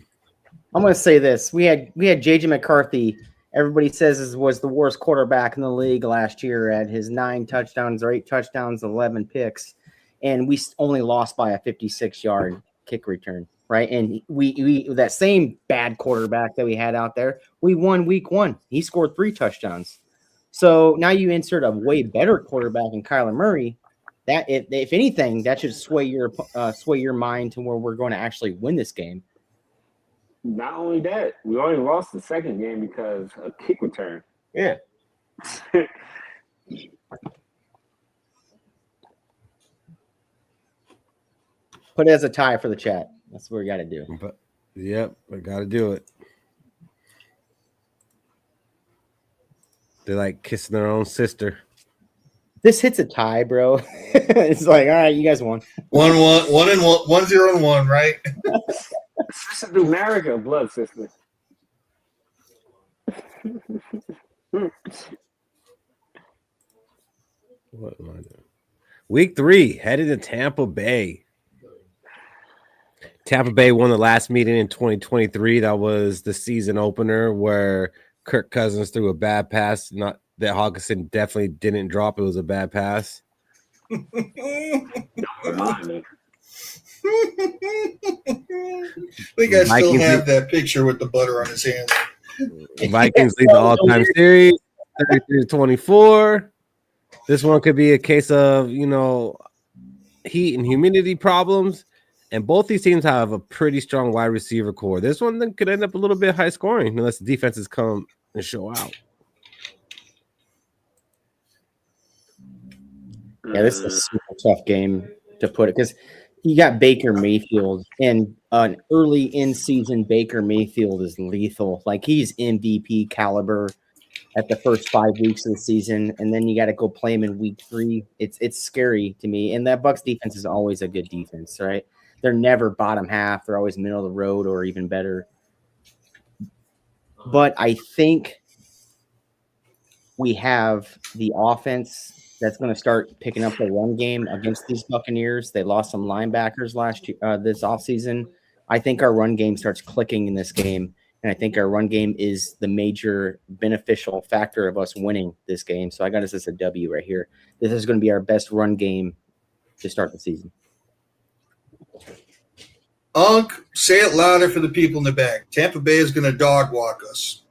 I'm going to say this: we had JJ McCarthy. Everybody says was the worst quarterback in the league last year at his 9 touchdowns or 8 touchdowns, 11 picks, and we only lost by a 56-yard kick return. Right, and we that same bad quarterback that we had out there, we won week 1. He scored 3 touchdowns. So now you insert a way better quarterback in Kyler Murray. That if anything, that should sway your mind to where we're going to actually win this game. Not only that, we only lost the second game because of kick return. Yeah. Put it as a tie for the chat. That's what we got to do. But yep, I got to do it. They like kissing their own sister. This hits a tie, bro. It's like, all right, you guys won. 1-1, right? Sister do marriage or blood sister? What am I doing? Week 3, headed to Tampa Bay. Tampa Bay won the last meeting in 2023. That was the season opener where Kirk Cousins threw a bad pass. Not that Hawkinson definitely didn't drop. It was a bad pass. Remind me. I think I still have that picture with the butter on his hands. Vikings lead the all-time series, 33-24. This one could be a case of, heat and humidity problems. And both these teams have a pretty strong wide receiver core. This one then could end up a little bit high scoring unless the defenses come and show out. Yeah, this is a super tough game to put it because you got Baker Mayfield, and an early in-season Baker Mayfield is lethal. Like, he's MVP caliber at the first 5 weeks of the season, and then you got to go play him in week 3. It's scary to me. And that Bucs defense is always a good defense, right? They're never bottom half. They're always middle of the road or even better. But I think we have the offense that's going to start picking up the run game against these Buccaneers. They lost some linebackers last year, this offseason. I think our run game starts clicking in this game, and I think our run game is the major beneficial factor of us winning this game. So I got us as a W right here. This is going to be our best run game to start the season. Unc, say it louder for the people in the back. Tampa Bay is going to dog walk us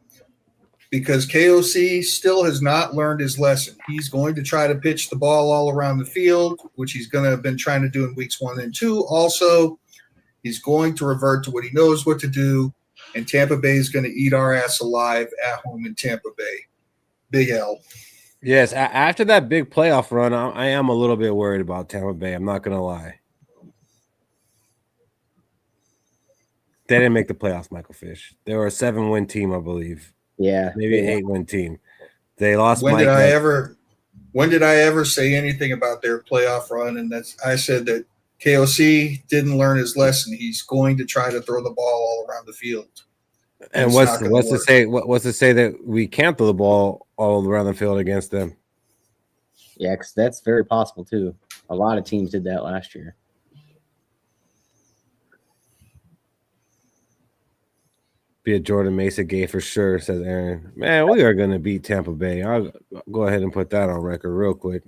because KOC still has not learned his lesson. He's going to try to pitch the ball all around the field, which he's going to have been trying to do in weeks 1 and 2. Also, he's going to revert to what he knows what to do, and Tampa Bay is going to eat our ass alive at home in Tampa Bay. Big L. Yes, after that big playoff run, I am a little bit worried about Tampa Bay. I'm not going to lie. They didn't make the playoffs, Michael Fish. They were a 7-win team, I believe. Yeah, maybe an 8-win team. They lost. When did I ever say anything about their playoff run? And I said that KOC didn't learn his lesson. He's going to try to throw the ball all around the field. And what's to say that we can't throw the ball all around the field against them? Yeah, because that's very possible too. A lot of teams did that last year. Be a Jordan Mesa gay for sure, says Aaron. Man, we are going to beat Tampa Bay. I'll go ahead and put that on record real quick.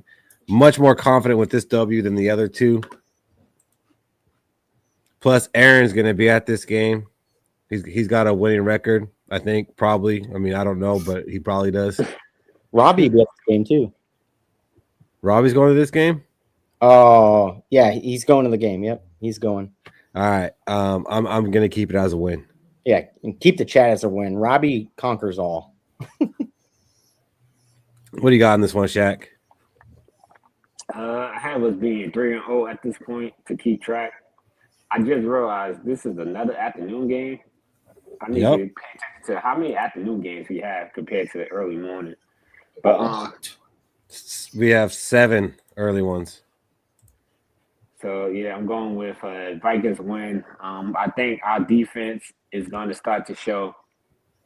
Much more confident with this W than the other two. Plus, Aaron's going to be at this game. He's got a winning record, I think, probably. I mean, I don't know, but he probably does. Robbie will be at this game too. Robbie's going to this game? Oh, yeah, he's going to the game. Yep, he's going. All right. I'm going to keep it as a win. Yeah, and keep the chat as a win. Robbie conquers all. What do you got on this one, Shaq? I have us being 3-0 at this point to keep track. I just realized this is another afternoon game. I need to pay attention to how many afternoon games we have compared to the early morning. But we have 7 early ones. So, yeah, I'm going with Vikings win. I think our defense is going to start to show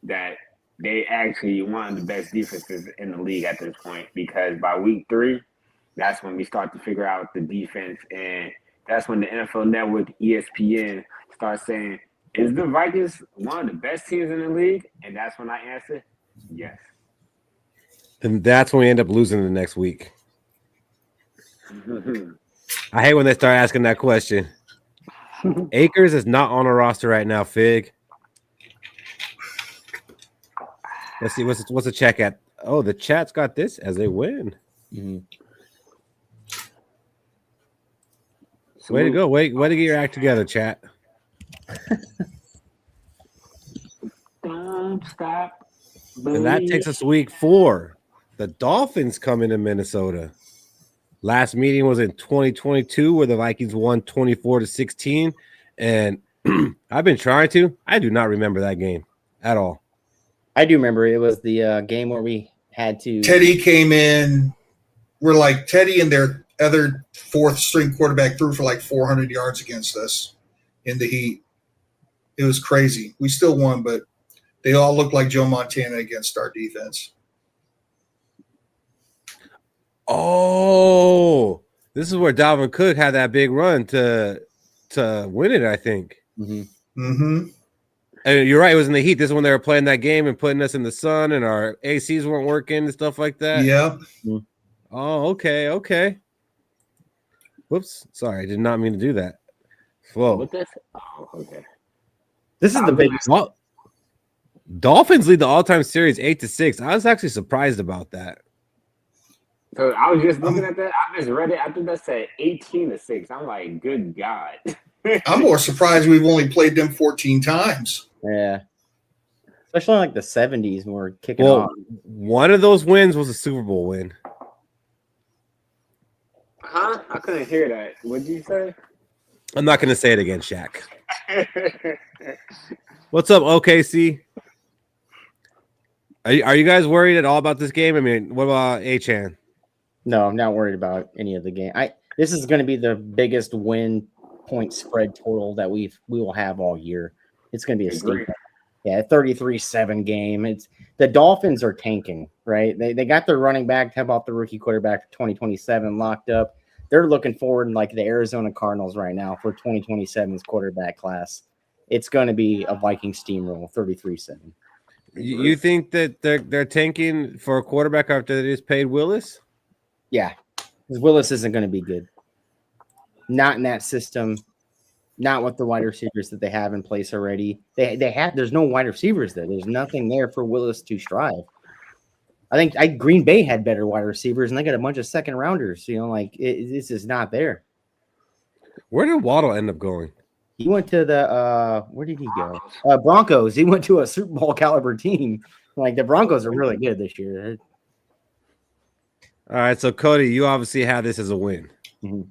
that they actually one of the best defenses in the league at this point, because by week 3, that's when we start to figure out the defense, and that's when the NFL Network, ESPN, starts saying, is the Vikings one of the best teams in the league? And that's when I answer, yes. Then that's when we end up losing the next week. I hate when they start asking that question. Akers is not on a roster right now, Fig. Let's see, what's the check at? Oh, the chat's got this as a win. Mm-hmm. Way to go. Way to get your act together, chat. Don't stop. And that takes us to week 4. The Dolphins come into Minnesota. Last meeting was in 2022 where the Vikings won 24-16. And I've been trying to. I do not remember that game at all. I do remember it was the game where we had to. Teddy came in where like Teddy and their other fourth string quarterback threw for like 400 yards against us in the heat. It was crazy. We still won, but they all looked like Joe Montana against our defense. Oh, this is where Dalvin Cook had that big run to win it, I think. Mm-hmm. And you're right, it was in the heat. This is when they were playing that game and putting us in the sun and our ACs weren't working and stuff like that. Yeah. Oh, okay. Whoops. Sorry, I did not mean to do that. Whoa. What this? Oh, okay. This is the biggest. Dolphins lead the all-time series 8-6. I was actually surprised about that. So I was just looking at that. I just read it. I think that said 18-6. I'm like, good God. I'm more surprised we've only played them 14 times. Yeah. Especially in like the 70s when we're kicking off. One of those wins was a Super Bowl win. Huh? I couldn't hear that. What did you say? I'm not going to say it again, Shaq. What's up, OKC? Are you guys worried at all about this game? I mean, what about Achan? No, I'm not worried about any of the game. This is going to be the biggest win point spread total that we will have all year. It's going to be a steep. Yeah, 33-7 game. It's the Dolphins are tanking, right? They got their running back, have off the rookie quarterback for 2027 locked up. They're looking forward in like the Arizona Cardinals right now for 2027's quarterback class. It's going to be a Viking steamroll, 33-7. You think that they're tanking for a quarterback after they just paid Willis? Yeah, because Willis isn't going to be good. Not in that system. Not with the wide receivers that they have in place already. There's no wide receivers there. There's nothing there for Willis to strive. I think Green Bay had better wide receivers, and they got a bunch of second rounders. This is not there. Where did Waddle end up going? He went to the where did he go? Broncos. He went to a Super Bowl caliber team. Like the Broncos are really good this year. All right, so Cody, you obviously have this as a win. Mm-hmm.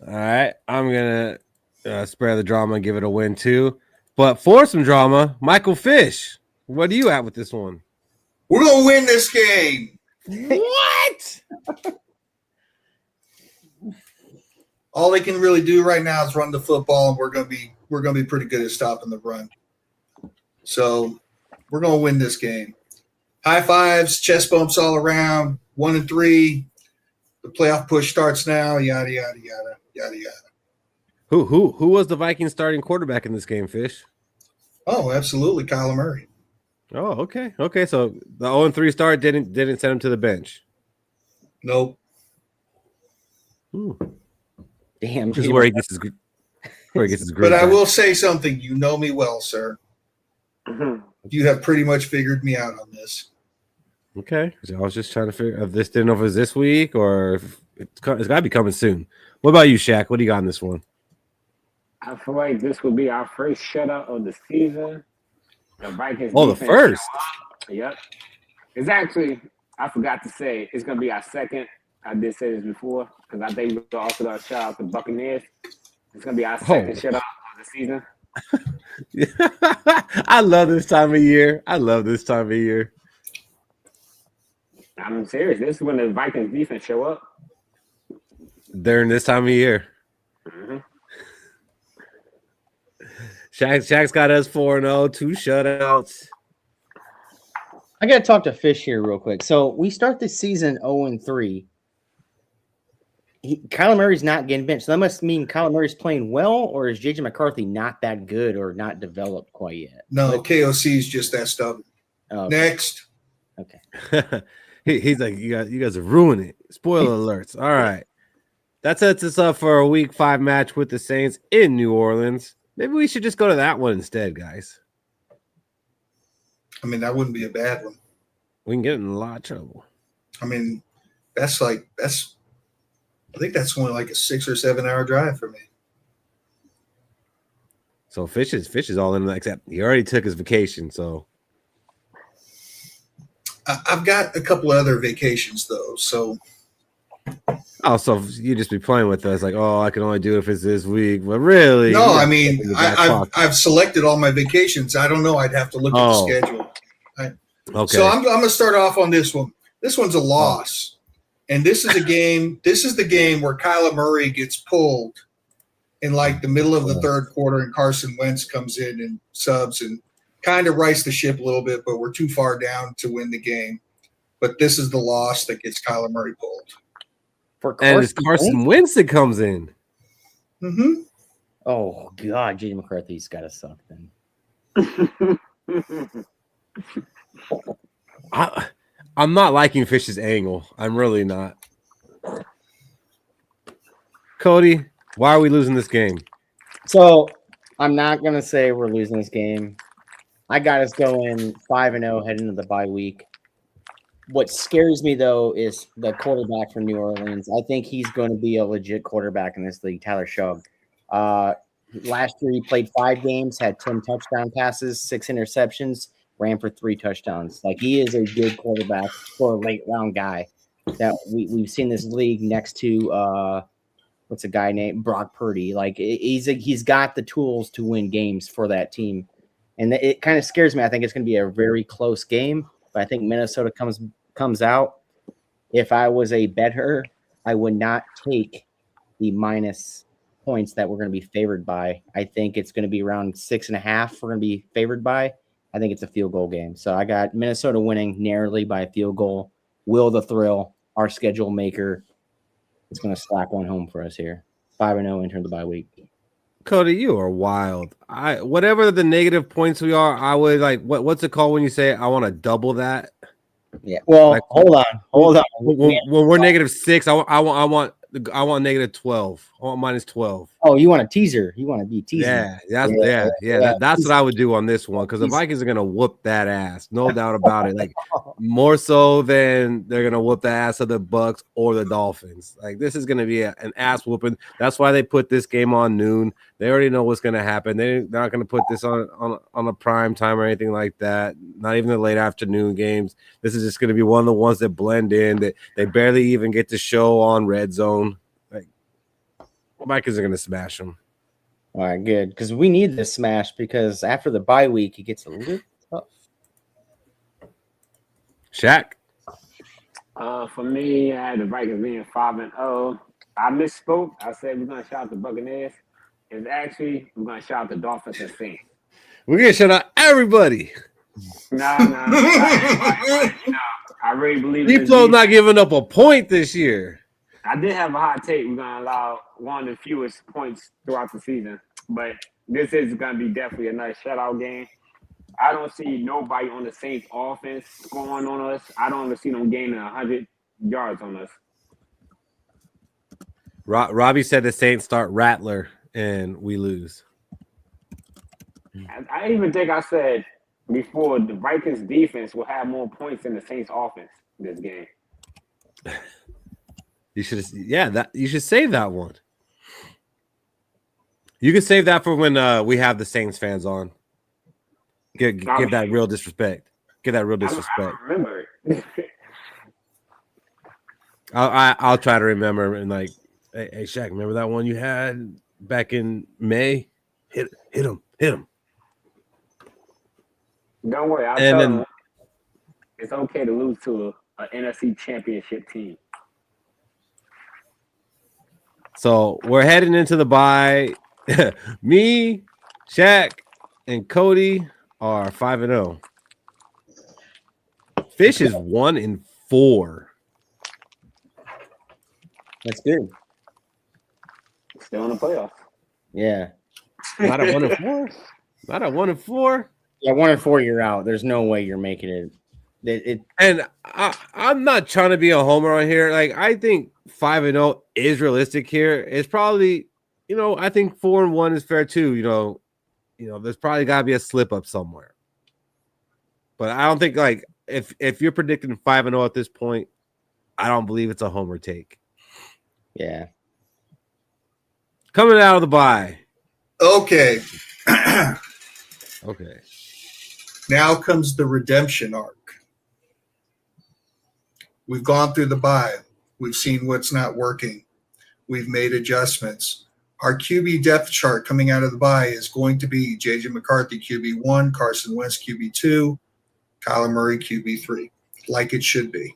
All right, I'm gonna spare the drama and give it a win too. But for some drama, Michael Fish, what do you at with this one? We're gonna win this game. What? All they can really do right now is run the football, and we're gonna be pretty good at stopping the run. So we're gonna win this game. High fives, chest bumps all around. 1-3. The playoff push starts now. Yada yada yada yada yada. Who was the Vikings starting quarterback in this game, Fish? Oh, absolutely, Kyler Murray. Oh, okay. So the 0-3 start didn't send him to the bench. Nope. Damn, this is where he gets his green. But I will say something. You know me well, sir. Mm-hmm. You have pretty much figured me out on this. Okay. I was just trying to figure if this didn't know if it was this week or if it's got to be coming soon. What about you, Shaq? What do you got in this one? I feel like this will be our first shutout of the season. The Vikings. Oh, the first. Yep. It's actually, I forgot to say, it's going to be our second. I did say this before because I think we're also going to shout out the Buccaneers. It's going to be our second shutout of the season. I love this time of year. I'm serious. This is when the Vikings defense show up. During this time of year. Mm-hmm. Shaq's got us 4-0, 2 shutouts. I got to talk to Fish here real quick. So we start the season 0-3. Kyler Murray's not getting benched. So that must mean Kyler Murray's playing well, or is JJ McCarthy not that good or not developed quite yet? No, KOC is just that stubborn. Oh, okay. Next. Okay. He's like, you guys are ruining it. Spoiler alerts. All right. That sets us up for a week 5 match with the Saints in New Orleans. Maybe we should just go to that one instead, guys. I mean, that wouldn't be a bad one. We can get in a lot of trouble. I mean, I think that's only like a 6 or 7 hour drive for me. So Fish is all in, except he already took his vacation. So I've got a couple other vacations though. So you just be playing with us, like, oh, I can only do it if it's this week. But really, no, I mean, I've selected all my vacations. I don't know. I'd have to look at the schedule. Okay. So I'm going to start off on this one. This one's a loss. And this is a game. This is the game where Kyler Murray gets pulled in like the middle of the third quarter, and Carson Wentz comes in and subs and kind of rights the ship a little bit, but we're too far down to win the game. But this is the loss that gets Kyler Murray pulled. And it's Carson Wentz that comes in. Mm-hmm. Oh God, J.D. McCarthy's got to suck then. I'm not liking Fish's angle. I'm really not. Cody, why are we losing this game? So I'm not gonna say we're losing this game. I got us going 5-0 heading into the bye week. What scares me though is the quarterback from New Orleans. I think he's going to be a legit quarterback in this league, Tyler Shug. Last year he played 5 games, had 10 touchdown passes, 6 interceptions, ran for 3 touchdowns. Like, he is a good quarterback for a late round guy that we've seen this league next to what's a guy named Brock Purdy. Like, he's got the tools to win games for that team. And it kind of scares me. I think it's going to be a very close game, but I think Minnesota comes out. If I was a bettor, I would not take the minus points that we're going to be favored by. I think it's going to be around 6.5. We're going to be favored by. I think it's a field goal game. So I got Minnesota winning narrowly by a field goal. Will the Thrill, our schedule maker, is going to slap one home for us here. 5-0 entering the bye week. Cody, you are wild. Whatever the negative points we are, I would like. What's it called when you say I want to double that? Yeah. Well, like, hold on. When we're -6, I want -12. I want -12. Oh, you want a teaser? You want to be teasing? Yeah. That's what I would do on this one, because the Vikings are gonna whoop that ass, no doubt about it. Like, more so than they're gonna whoop the ass of the Bucks or the Dolphins. Like, this is gonna be an ass whooping. That's why they put this game on noon. They already know what's gonna happen. They're not gonna put this on a prime time or anything like that. Not even the late afternoon games. This is just gonna be one of the ones that blend in, that they barely even get to show on Red Zone. Like, Vikings are gonna smash them. All right, good, because we need this smash, because after the bye week it gets a little tough. Shaq. For me, I had the Vikings being 5-0. I misspoke. I said we're gonna shout out the Buccaneers. It's actually we're gonna shout out the Dolphins and Saints. We're gonna shout out everybody. Nah. I really believe Diplo's not giving up a point this year. I did have a hot take. We're gonna allow one of the fewest points throughout the season, but this is gonna be definitely a nice shutout game. I don't see nobody on the Saints offense scoring on us. I don't see them gaining 100 yards on us. Robbie said the Saints start Rattler and we lose. I even think I said before the Vikings defense will have more points than the Saints offense this game. You should save that one. You can save that for when we have the Saints fans on. Give that real disrespect. Give that real disrespect. I don't remember it. I'll try to remember, and like, hey Shaq, remember that one you had back in May? Hit him. Don't worry, I'll tell them it's okay to lose to an NFC championship team. So we're heading into the bye. Me, Shaq, and Cody are 5-0. Fish is 1-4. That's good. Still in the playoffs. Yeah. Not at 1-4. Not at 1-4. Yeah, 1-4, you're out. There's no way you're making it. And I'm not trying to be a homer on here. Like, I think 5-0 is realistic here. It's probably, I think 4-1 is fair too. There's probably got to be a slip up somewhere. But I don't think, like, if you're predicting 5-0 at this point, I don't believe it's a homer take. Yeah. Coming out of the bye. Okay. Okay. Now comes the redemption arc. We've gone through the bye. We've seen what's not working. We've made adjustments. Our QB depth chart coming out of the bye is going to be J.J. McCarthy QB1, Carson Wentz QB2, Kyler Murray QB3, like it should be.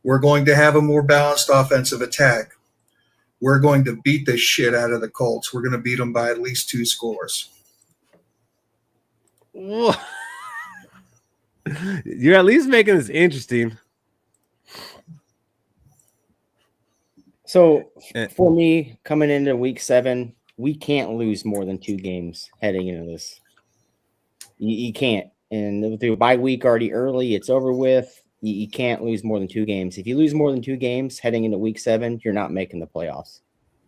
We're going to have a more balanced offensive attack. We're going to beat the shit out of the Colts. We're going to beat them by at least 2 scores. You're at least making this interesting. So for me, coming into week 7, we can't lose more than 2 games heading into this. You can't. And through a bye week already early, it's over with. You can't lose more than 2 games. If you lose more than 2 games heading into week 7, you're not making the playoffs.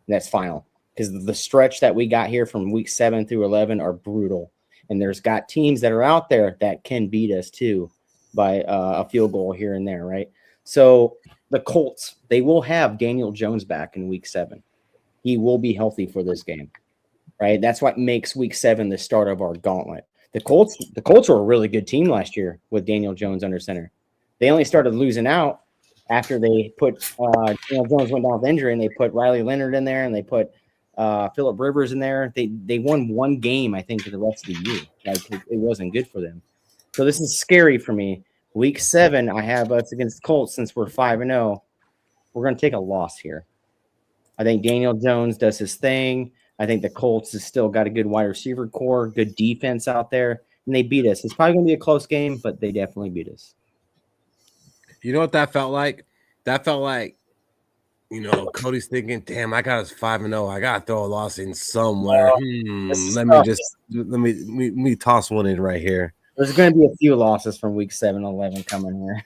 And that's final. Because the stretch that we got here from week 7 through 11 are brutal. And there's got teams that are out there that can beat us too by a field goal here and there, right? So the Colts, they will have Daniel Jones back in week 7. He will be healthy for this game, right? That's what makes week 7 the start of our gauntlet. The Colts were a really good team last year with Daniel Jones under center. They only started losing out after they put Daniel Jones went down with injury, and they put Riley Leonard in there, and they put Phillip Rivers in there. They won 1 game, I think, for the rest of the year. Like it wasn't good for them. So this is scary for me. Week 7, I have us against the Colts since we're 5-0. We're going to take a loss here. I think Daniel Jones does his thing. I think the Colts has still got a good wide receiver core, good defense out there, and they beat us. It's probably going to be a close game, but they definitely beat us. You know what that felt like? That felt like, Cody's thinking, damn, I got us 5-0. I got to throw a loss in somewhere. Let me toss one in right here. There's going to be a few losses from week 7, 11 coming here.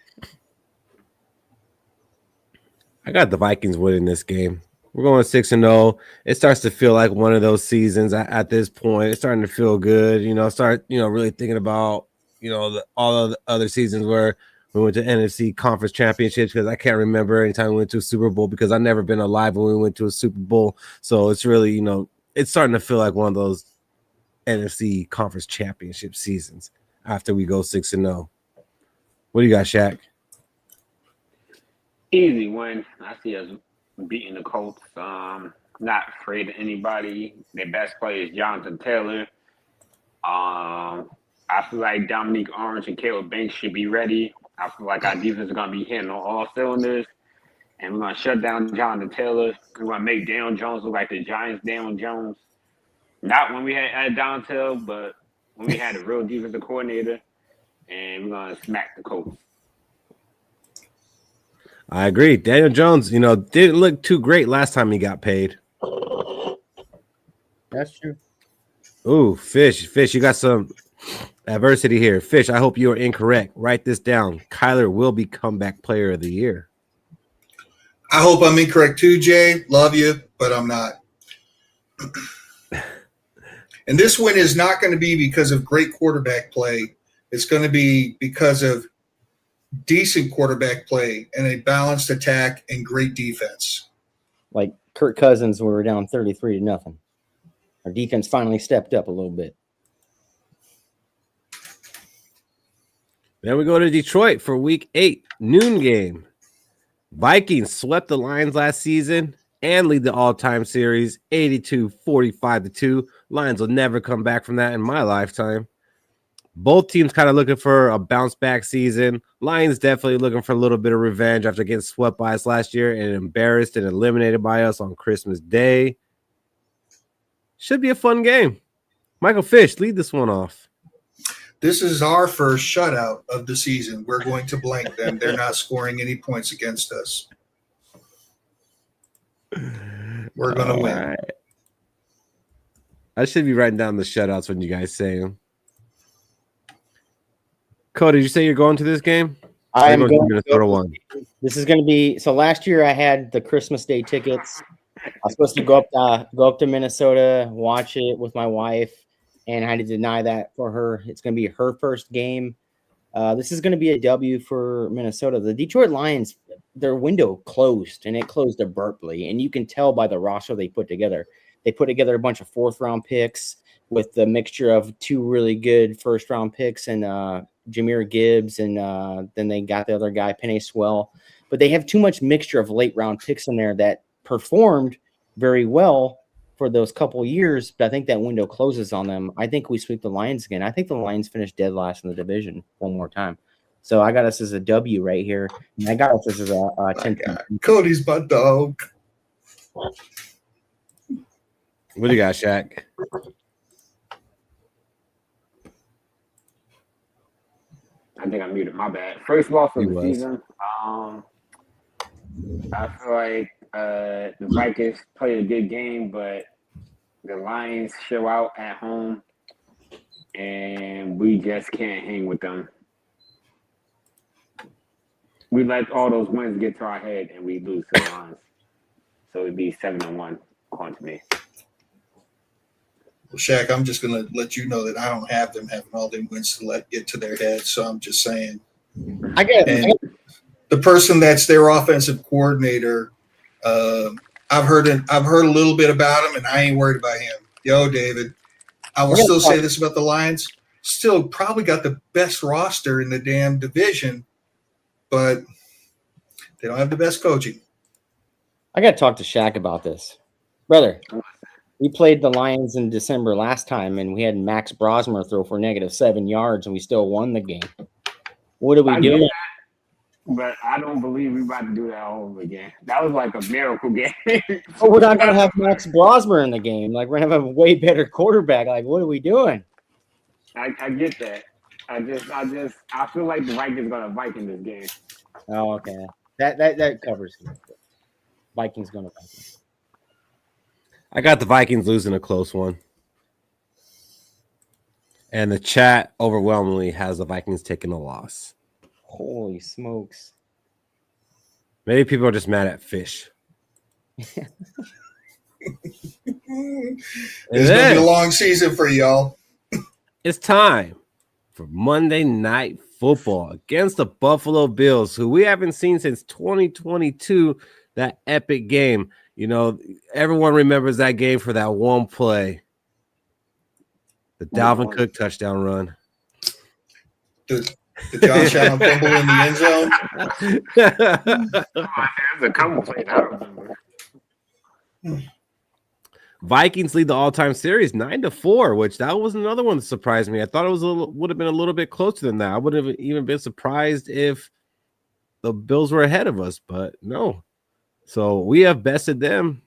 I got the Vikings winning this game. We're going 6-0. It starts to feel like one of those seasons at this point. It's starting to feel good. Really thinking about, all of the other seasons where we went to NFC conference championships, because I can't remember any time we went to a Super Bowl, because I've never been alive when we went to a Super Bowl. So it's really, it's starting to feel like one of those NFC conference championship seasons after we go 6-0. What do you got, Shaq? Easy win. I see us beating the Colts. Not afraid of anybody. Their best player is Jonathan Taylor. I feel like Dominique Orange and Caleb Banks should be ready. I feel like our defense is going to be hitting on all cylinders. And we're going to shut down Jonathan Taylor. We're going to make Daniel Jones look like the Giants' Daniel Jones. Not when we had Dontel, but when we had a real defensive coordinator. And we're going to smack the Colts. I agree. Daniel Jones, didn't look too great last time he got paid. That's true. Ooh, Fish, you got some adversity here. Fish, I hope you are incorrect. Write this down. Kyler will be comeback player of the year. I hope I'm incorrect too, Jay. Love you, but I'm not. And this win is not going to be because of great quarterback play. It's going to be because of decent quarterback play and a balanced attack and great defense. Like Kirk Cousins, we were down 33-0. Our defense finally stepped up a little bit. Then we go to Detroit for week 8, noon game. Vikings swept the Lions last season and lead the all-time series 82-45-2. Lions will never come back from that in my lifetime. Both teams kind of looking for a bounce-back season. Lions definitely looking for a little bit of revenge after getting swept by us last year and embarrassed and eliminated by us on Christmas Day. Should be a fun game. Michael Fish, lead this one off. This is our first shutout of the season. We're going to blank them. They're not scoring any points against us. We're going to win. Right. I should be writing down the shutouts when you guys say them. Cody, did you say you're going to this game? I'm going to Minnesota one. This is going to be so. Last year I had the Christmas Day tickets. I was supposed to go up to Minnesota, watch it with my wife, and I had to deny that for her. It's going to be her first game. This is going to be a W for Minnesota. The Detroit Lions, their window closed, and it closed abruptly, and you can tell by the roster they put together. They put together a bunch of 4th-round picks with the mixture of 2 really good first-round picks and Jahmyr Gibbs, and then they got the other guy, Penei Sewell. But they have too much mixture of late-round picks in there that performed very well for those couple years, but I think that window closes on them. I think we sweep the Lions again. I think the Lions finish dead last in the division one more time. So I got us as a W right here, and I got us as a 10. Cody's my dog. What do you got, Shaq? I think I muted. My bad. First loss of the season. I feel like the Vikings played a good game, but the Lions show out at home, and we just can't hang with them. We let all those wins get to our head, and we lose to the Lions. So it'd be 7-1 according to me. Well, Shaq, I'm just going to let you know that I don't have them having all them wins to let get to their heads. So I'm just saying. I get and the person that's their offensive coordinator, I've heard a little bit about him, and I ain't worried about him. Yo, David, I will still say this about the Lions. Still probably got the best roster in the damn division, but they don't have the best coaching. I got to talk to Shaq about this. Brother, we played the Lions in December last time, and we had Max Brosmer throw for -7 yards, and we still won the game. What are we doing? But I don't believe we're about to do that all over again. That was like a miracle game. But we're not going to have Max Brosmer in the game. Like, we're going to have a way better quarterback. Like, what are we doing? I get that. I feel like the Vikings going to Viking this game. Oh, okay. That covers it. Vikings going to Viking. I got the Vikings losing a close one. And the chat overwhelmingly has the Vikings taking a loss. Holy smokes. Maybe people are just mad at Fish. It's going to be a long season for y'all. It's time for Monday Night Football against the Buffalo Bills, who we haven't seen since 2022, that epic game. You know, everyone remembers that game for that one play. The Dalvin Cook touchdown run. The Josh Allen fumble in the end zone. There's a couple plays I remember. Vikings lead the all-time series 9-4, which that was another one that surprised me. I thought it would have been a little bit closer than that. I wouldn't have even been surprised if the Bills were ahead of us, but no. So we have bested them,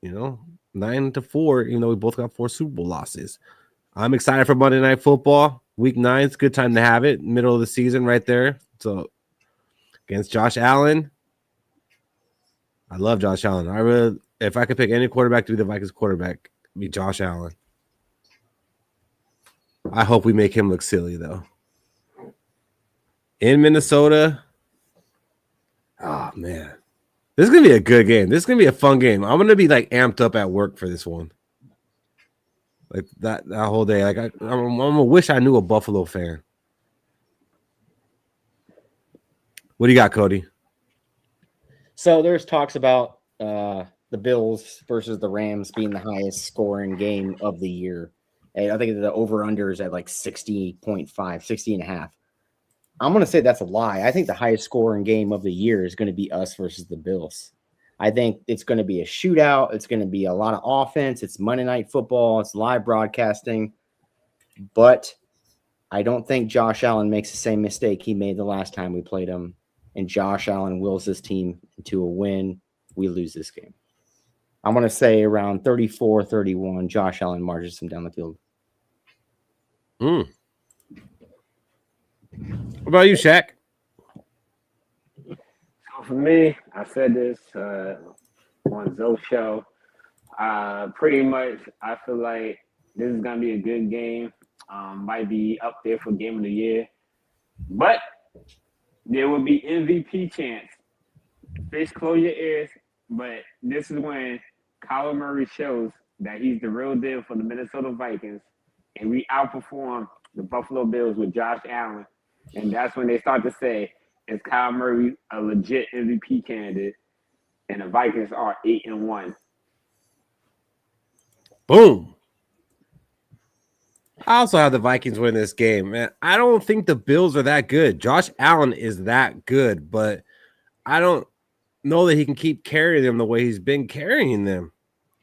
9-4, even though we both got 4 Super Bowl losses. I'm excited for Monday Night Football. Week 9, it's a good time to have it. Middle of the season right there. So against Josh Allen. I love Josh Allen. If I could pick any quarterback to be the Vikings quarterback, it'd be Josh Allen. I hope we make him look silly, though. In Minnesota. Oh, man. This is going to be a good game. This is going to be a fun game. I'm going to be, amped up at work for this one. That whole day. I'm going to wish I knew a Buffalo fan. What do you got, Cody? So there's talks about the Bills versus the Rams being the highest scoring game of the year. And I think the over-under is at 60.5, 60.5. I'm going to say that's a lie. I think the highest scoring game of the year is going to be us versus the Bills. I think it's going to be a shootout. It's going to be a lot of offense. It's Monday Night Football. It's live broadcasting. But I don't think Josh Allen makes the same mistake he made the last time we played him. And Josh Allen wills this team into a win. We lose this game. I'm going to say around 34-31, Josh Allen marches him down the field. What about you, Shaq? So for me, I said this on Zoe's show. Pretty much, I feel like this is going to be a good game. Might be up there for game of the year. But there will be MVP chance. Fish, close your ears. But this is when Kyler Murray shows that he's the real deal for the Minnesota Vikings. And we outperform the Buffalo Bills with Josh Allen. And that's when they start to say, is Kyler Murray a legit MVP candidate? And the Vikings are 8-1. Boom. I also have the Vikings win this game, man. I don't think the Bills are that good. Josh Allen is that good, but I don't know that he can keep carrying them the way he's been carrying them.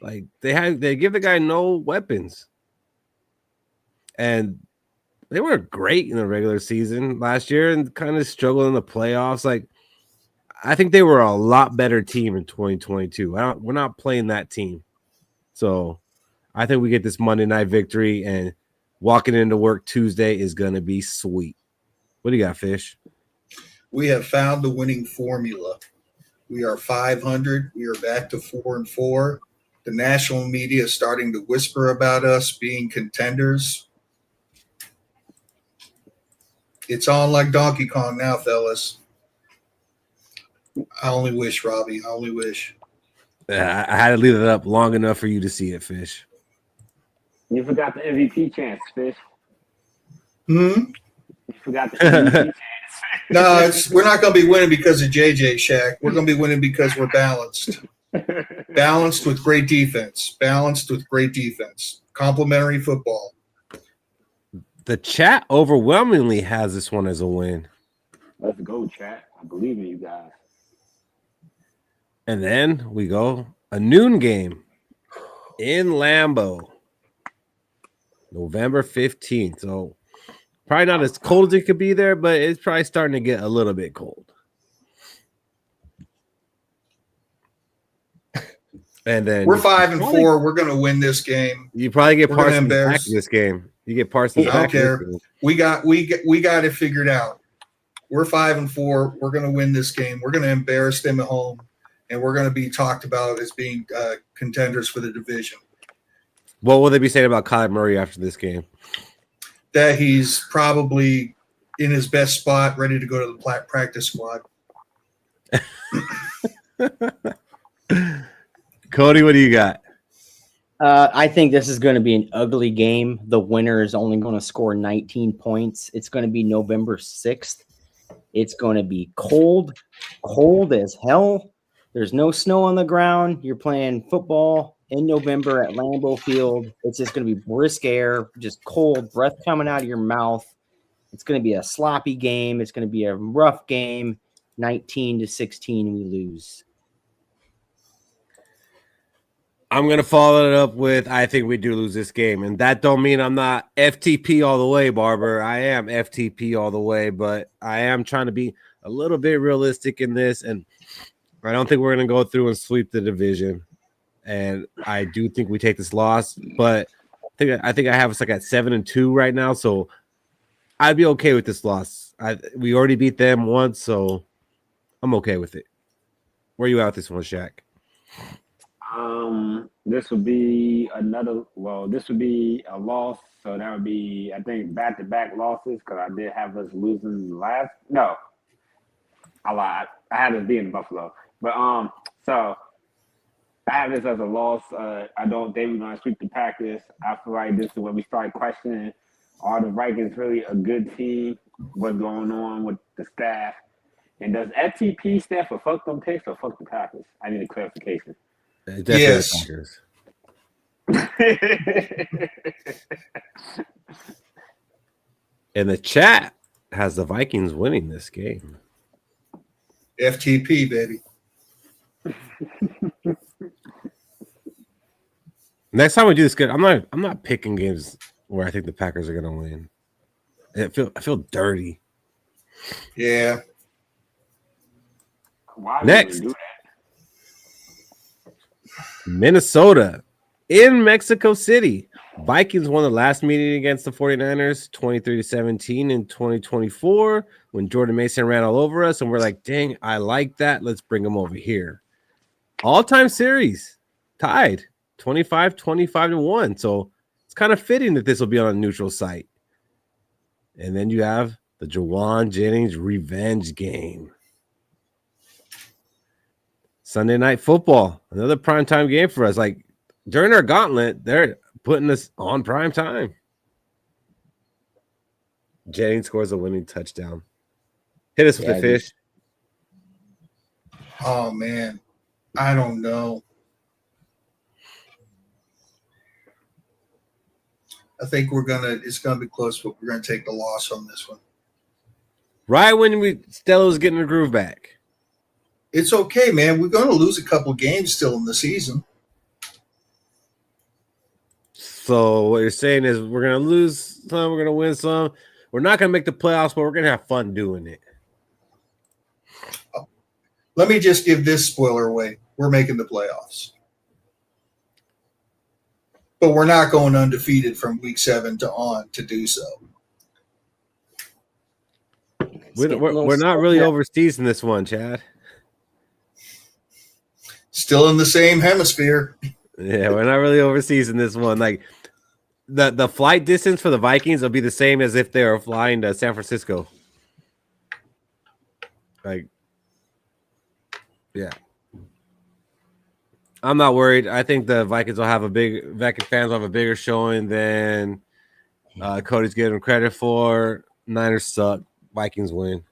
They give the guy no weapons. And they were great in the regular season last year and kind of struggled in the playoffs. Like, I think they were a lot better team in 2022. We're not playing that team. So I think we get this Monday night victory, and walking into work Tuesday is going to be sweet. What do you got, Fish? We have found the winning formula. We are 500. We are back to 4-4. The national media is starting to whisper about us being contenders. It's on like Donkey Kong now, fellas. I only wish, Robbie. I only wish. I had to leave it up long enough for you to see it, Fish. You forgot the MVP chance, Fish. You forgot the MVP chance. No, we're not going to be winning because of JJ, Shaq. We're going to be winning because we're balanced. Balanced with great defense. Complementary football. The chat overwhelmingly has this one as a win. Let's go, chat. I believe in you guys. And then we go a noon game in Lambeau, November 15th. So probably not as cold as it could be there, but it's probably starting to get a little bit cold. And then we're 5-4. We're going to win this game. You probably get Parsons back in this game. You get Parsons back. I don't care. We got it figured out. We're 5-4. We're going to win this game. We're going to embarrass them at home, and we're going to be talked about as being contenders for the division. What will they be saying about Kyler Murray after this game? That he's probably in his best spot, ready to go to the practice squad. Cody, what do you got? I think this is going to be an ugly game. The winner is only going to score 19 points. It's going to be November 6th. It's going to be cold as hell. There's no snow on the ground. You're playing football in November at Lambeau Field. It's just going to be brisk air, just cold, breath coming out of your mouth. It's going to be a sloppy game. It's going to be a rough game. 19-16, we lose. I'm going to follow it up with I think we do lose this game. And that don't mean I'm not FTP all the way, Barber. I am FTP all the way, but I am trying to be a little bit realistic in this. And I don't think we're going to go through and sweep the division. And I do think we take this loss, but I think I have us like at 7-2 right now. So I'd be okay with this loss. We already beat them once, so I'm okay with it. Where are you at this one, Shaq? This would be this would be a loss. So that would be, I think, back-to-back losses because I did have us losing last. No, I lied. I had us being Buffalo. But so I have this as a loss. I don't think we're going to sweep the Packers. I feel like this is when we start questioning, are the Vikings really a good team? What's going on with the staff? And does FTP stand for fuck them picks or fuck the Packers? I need a clarification. Yes. And the chat has the Vikings winning this game. FTP, baby. Next time we do this, good. I'm not picking games where I think the Packers are going to win. I feel dirty. Yeah. Why Next, do that? Minnesota in Mexico City. Vikings won the last meeting against the 49ers 23-17 in 2024 when Jordan Mason ran all over us. And we're like, dang, I like that. Let's bring them over here. All-time series tied 25-1. So it's kind of fitting that this will be on a neutral site. And then you have the Jawan Jennings revenge game. Sunday Night Football, another primetime game for us. Like during our gauntlet, they're putting us on prime time. Jennings scores a winning touchdown. Hit us with the Fish. Oh man, I don't know. I think it's gonna be close, but we're gonna take the loss on this one. Right when Stella's getting the groove back. It's okay, man. We're going to lose a couple games still in the season. So what you're saying is we're gonna lose some, we're gonna win some. We're not gonna make the playoffs, but we're gonna have fun doing it. Let me just give this spoiler away. We're making the playoffs. But we're not going undefeated from week 7 to on to do so. We're not really overseas in this one, Chad. Still in the same hemisphere. Yeah, we're not really overseas in this one. Like the flight distance for the Vikings will be the same as if they were flying to San Francisco. Like, yeah. I'm not worried. I think the Vikings fans will have a bigger showing than Cody's giving them credit for. Niners suck. Vikings win.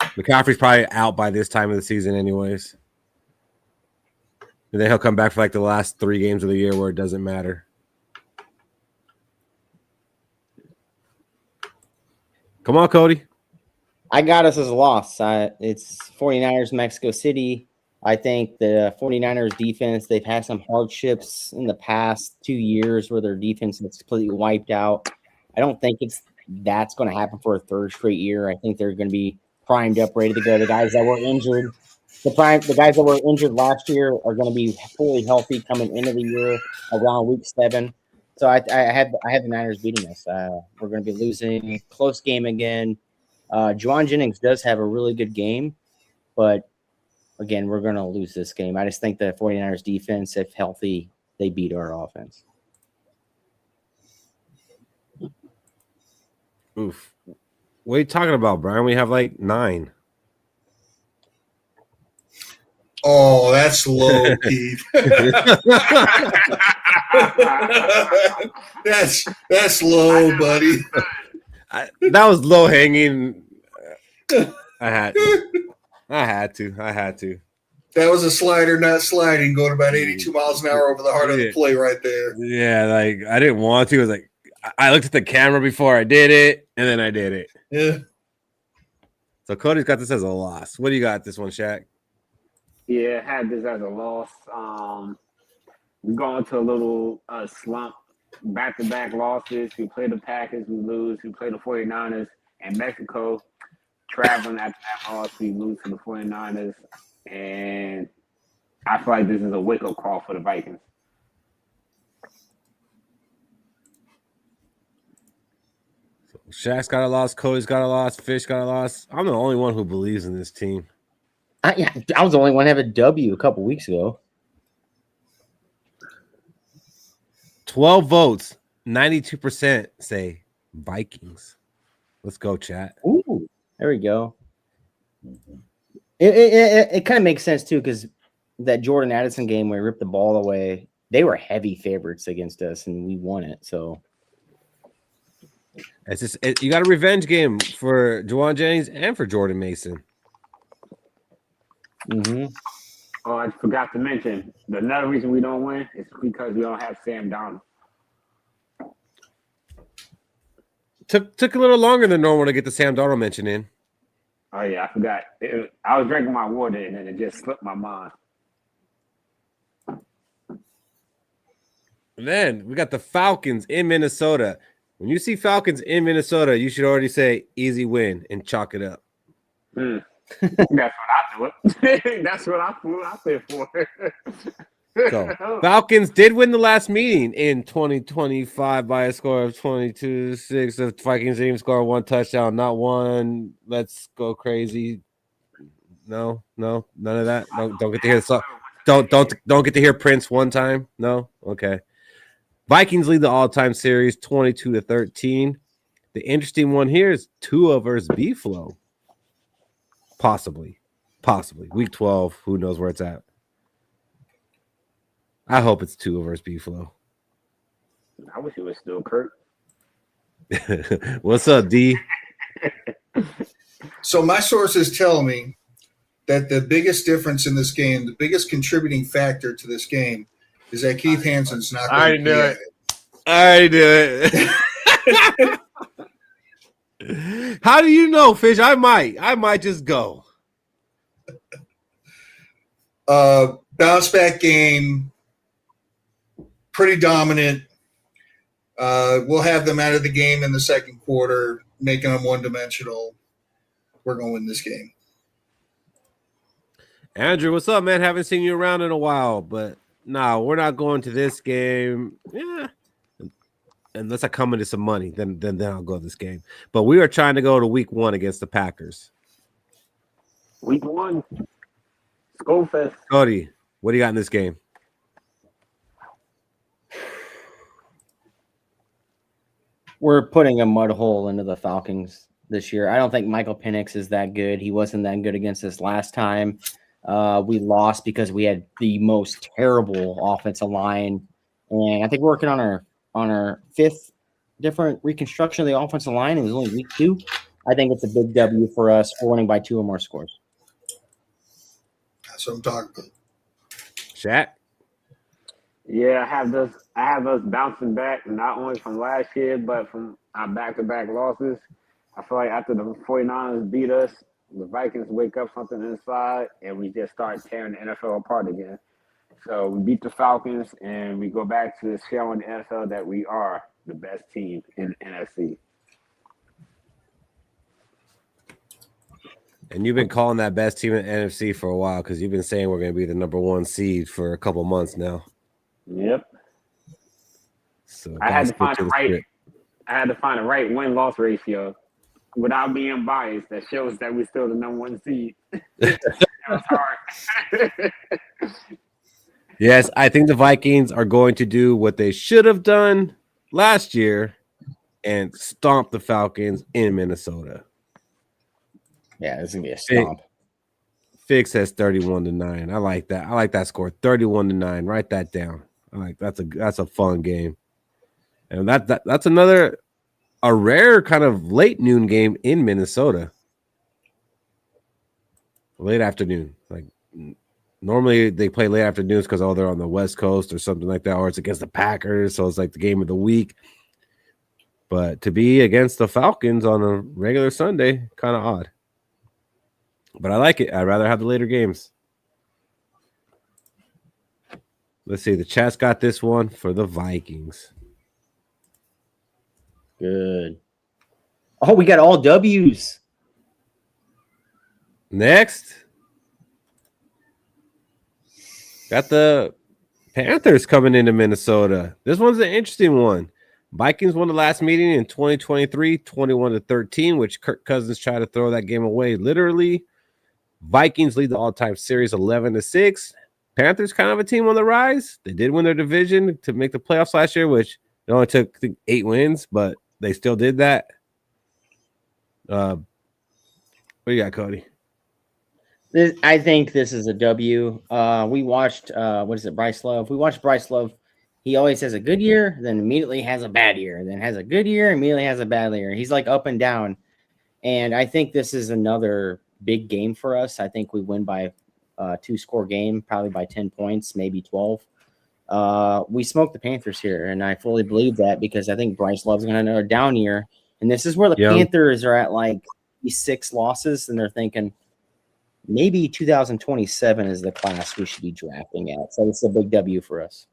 McCaffrey's probably out by this time of the season anyways. And then he'll come back for like the last 3 games of the year where it doesn't matter. Come on, Cody. I got us as a loss. It's 49ers, Mexico City. I think the 49ers defense, they've had some hardships in the past 2 years where their defense is completely wiped out. I don't think that's going to happen for a third straight year. I think they're going to be primed up, ready to go. The guys that were injured, the guys that were injured last year are going to be fully healthy coming into the year around week 7. So I have the Niners beating us. We're going to be losing close game again. Juwan Jennings does have a really good game, but again, we're going to lose this game. I just think the 49ers defense, if healthy, they beat our offense. Oof. What are you talking about, Brian? We have like 9. Oh, that's low, Keith. that's low, buddy. That was low hanging. I had to. That was a slider, not sliding, going about 82 miles an hour over the heart of the play right there. Yeah, like I didn't want to. I was like, I looked at the camera before I did it, and then I did it. Yeah. So Cody's got this as a loss. What do you got this one, Shaq? Yeah, I had this as a loss. We're going to a little slump, back-to-back losses. We play the Packers, we lose. We play the 49ers and Mexico. Traveling after that loss, we lose to the 49ers. And I feel like this is a wake-up call for the Vikings. Shaq's got a loss. Cody's got a loss. Fish got a loss. I'm the only one who believes in this team. I was the only one to have a W a couple weeks ago. 12 votes. 92% say Vikings. Let's go, chat. Ooh, there we go. It kind of makes sense too, because that Jordan Addison game where he ripped the ball away, they were heavy favorites against us, and we won it. So it's just you got a revenge game for Juwan Jennings and for Jordan Mason. Mm-hmm. Oh, I forgot to mention, another reason we don't win is because we don't have Sam Darnold. Took a little longer than normal to get the Sam Darnold mention in. Oh, yeah, I forgot. I was drinking my water, and then it just slipped my mind. Then we got the Falcons in Minnesota. When you see Falcons in Minnesota, you should already say easy win and chalk it up. That's what I do it. That's what I flew out there for. So Falcons did win the last meeting in 2025 by a score of 22-6. The Vikings didn't even score 1 touchdown, not one. Let's go crazy. No, none of that. No, don't get to hear the song. Don't get to hear Prince one time. No, okay. Vikings lead the all-time series 22-13. The interesting one here is Tua versus B-Flow. Possibly. Week 12. Who knows where it's at? I hope it's Tua versus B-Flow. I wish it was still Kurt. What's up, D? So my sources tell me that the biggest difference in this game, the biggest contributing factor to this game, is that Keith Hansen's not going to be at it. I do it. How do you know, Fish? I might just go. Bounce back game. pretty dominant. We'll have them out of the game in the second quarter, making them one-dimensional. We're going to win this game. Andrew, what's up, man? Haven't seen you around in a while, but no, we're not going to this game. Yeah. Unless I come into some money, then I'll go to this game. But we are trying to go to week 1 against the Packers. Week 1. Skol Fest. Cody, what do you got in this game? We're putting a mud hole into the Falcons this year. I don't think Michael Penix is that good. He wasn't that good against us last time. We lost because we had the most terrible offensive line. And I think we're working on our 5th different reconstruction of the offensive line. It was only week 2. I think it's a big W for us. We're winning by 2 or more scores. That's what I'm talking about. Shaq? Yeah, I have us bouncing back not only from last year, but from our back-to-back losses. I feel like after the 49ers beat us, the Vikings wake up something inside, and we just start tearing the NFL apart again. So we beat the Falcons, and we go back to showing the NFL that we are the best team in the NFC. And you've been calling that best team in the NFC for a while because you've been saying we're going to be the number 1 seed for a couple months now. Yep. So I had to find the right win-loss ratio without being biased that shows that we're still the number 1 seed. That was hard. Yes, I think the Vikings are going to do what they should have done last year and stomp the Falcons in Minnesota. Yeah, it's going to be a stomp. Fig says 31-9. I like that. I like that score. 31-9. Write that down. I like that's a fun game. And that's a rare kind of late noon game in Minnesota. Late afternoon. Like normally they play late afternoons because they're on the West Coast or something like that, or it's against the Packers, so it's like the game of the week. But to be against the Falcons on a regular Sunday, kind of odd. But I like it. I'd rather have the later games. Let's see. The chat's got this one for the Vikings. Good. Oh, we got all W's. Next. Got the Panthers coming into Minnesota. This one's an interesting one. Vikings won the last meeting in 2023, 21-13, which Kirk Cousins tried to throw that game away literally. Vikings lead the all-time series 11-6. Panthers kind of a team on the rise. They did win their division to make the playoffs last year, which it only took 8 wins, but they still did that. What do you got, Cody? I think this is a W. We watched, Bryce Love. We watched Bryce Love. He always has a good year, then immediately has a bad year, then has a good year, immediately has a bad year. He's like up and down. And I think this is another big game for us. I think we win by 2-score game, probably by 10 points, maybe 12. We smoked the Panthers here, and I fully believe that because I think Bryce Love's going to have another down year. And this is where the Panthers are at like 6 losses, and they're thinking maybe 2027 is the class we should be drafting at. So it's a big W for us.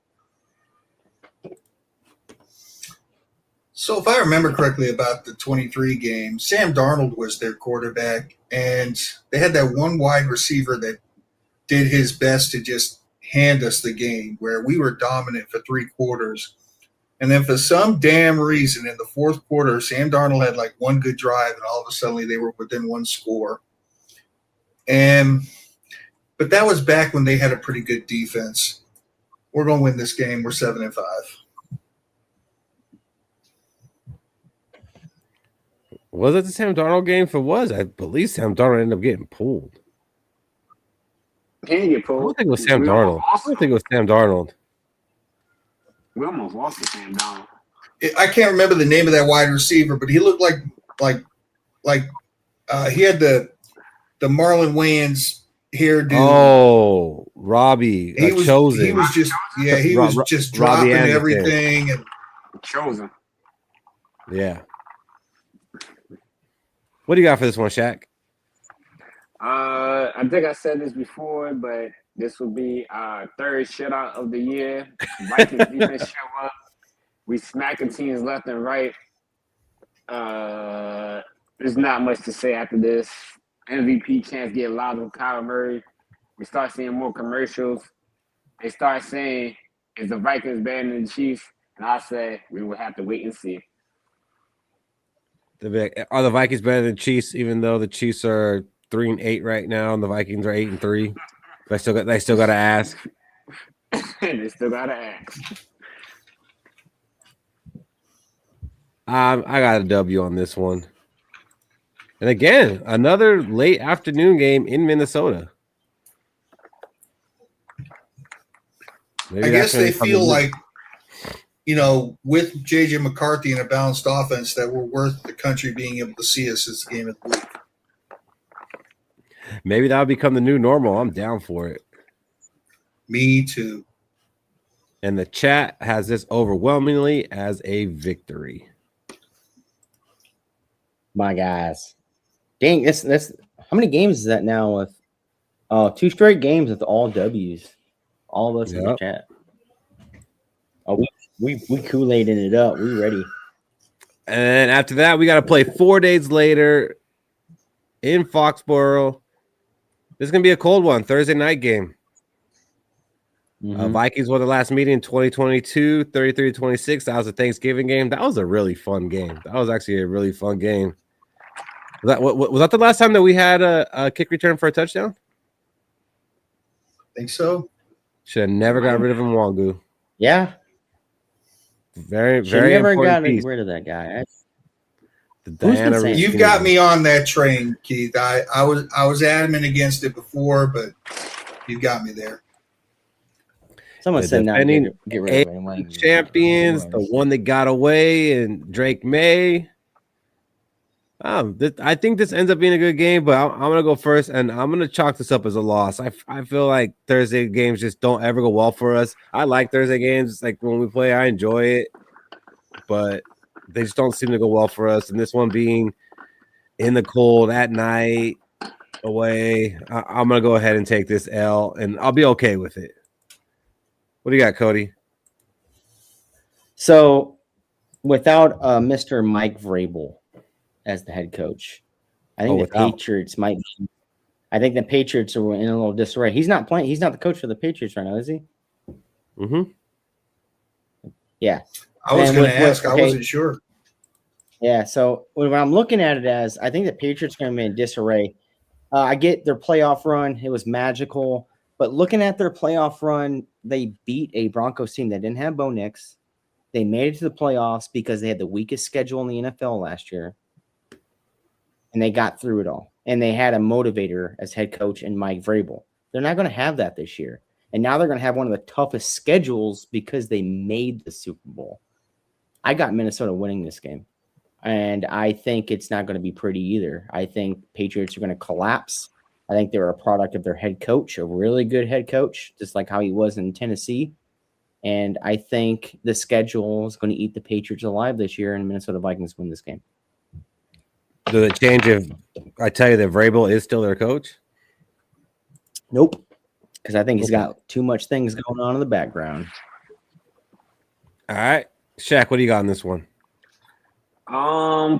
So if I remember correctly about the 23 game, Sam Darnold was their quarterback, and they had that one wide receiver that did his best to just hand us the game, where we were dominant for 3 quarters. And then for some damn reason in the 4th quarter, Sam Darnold had like one good drive, and all of a sudden they were within 1 score. But that was back when they had a pretty good defense. We're going to win this game. We're 7-5. Was it the Sam Darnold game? For I believe Sam Darnold ended up getting pulled. Can you get pulled? I don't think it was Sam Darnold. I don't think it was Sam Darnold. We almost lost to Sam Darnold. I can't remember the name of that wide receiver, but he looked like he had the Marlon Wayans hairdo. Oh, Robbie. He was chosen. He was just dropping everything and chosen. Yeah. What do you got for this one, Shaq? I think I said this before, but This will be our third shutout of the year. Vikings defense show up. We smacking teams left and right. There's not much to say after this. MVP chance get louder with Kyle Murray. We start seeing more commercials. They start saying, is the Vikings better than the Chiefs? And I say, we will have to wait and see. Are the Vikings better than the Chiefs, even though the Chiefs are 3-8 right now and the Vikings are 8-3? They still got to ask. They still got to ask. I got a W on this one. And again, another late afternoon game in Minnesota. I guess they feel like, with J.J. McCarthy and a balanced offense, that we're worth the country being able to see us as the game of the week. Maybe that'll become the new normal. I'm down for it. Me too. And the chat has this overwhelmingly as a victory. My guys. Dang, this how many games is that now with 2 straight games with all W's? All of us in the chat. Oh, we Kool-Aiding it up. We ready. And after that, we got to play 4 days later in Foxborough. This is going to be a cold one, Thursday night game. Vikings won the last meeting in 2022, 33-26. That was a Thanksgiving game. That was a really fun game. That was actually a really fun game. Was that the last time that we had a kick return for a touchdown? I think so. Should have never got rid of Mwangu. Yeah. Very, Should very never important got piece. rid of that guy. You've got me on that train, Keith. I was adamant against it before, but you got me there. Someone said not get rid of anyway. Champions, the one that got away, and Drake May. I think this ends up being a good game, but I'm going to go first, and I'm going to chalk this up as a loss. I feel like Thursday games just don't ever go well for us. I like Thursday games. Like when we play, I enjoy it, but they just don't seem to go well for us. And this one being in the cold at night away, I'm going to go ahead and take this L, and I'll be okay with it. What do you got, Cody? So without Mr. Mike Vrabel as the head coach, I think the Patriots might be. I think the Patriots are in a little disarray. He's not playing. He's not the coach for the Patriots right now, is he? Mm-hmm. Yeah. I was going to ask. I wasn't sure. Yeah. So when I'm looking at it as, I think the Patriots are going to be in disarray. I get their playoff run. It was magical. But looking at their playoff run, they beat a Broncos team that didn't have Bo Nix. They made it to the playoffs because they had the weakest schedule in the NFL last year. And they got through it all. And they had a motivator as head coach in Mike Vrabel. They're not going to have that this year. And now they're going to have one of the toughest schedules because they made the Super Bowl. I got Minnesota winning this game. And I think it's not going to be pretty either. I think Patriots are going to collapse. I think they're a product of their head coach, a really good head coach, just like how he was in Tennessee. And I think the schedule is going to eat the Patriots alive this year, and Minnesota Vikings win this game. Does it change if I tell you that Vrabel is still their coach? Nope. Because I think he's got too much things going on in the background. All right. Shaq, what do you got on this one?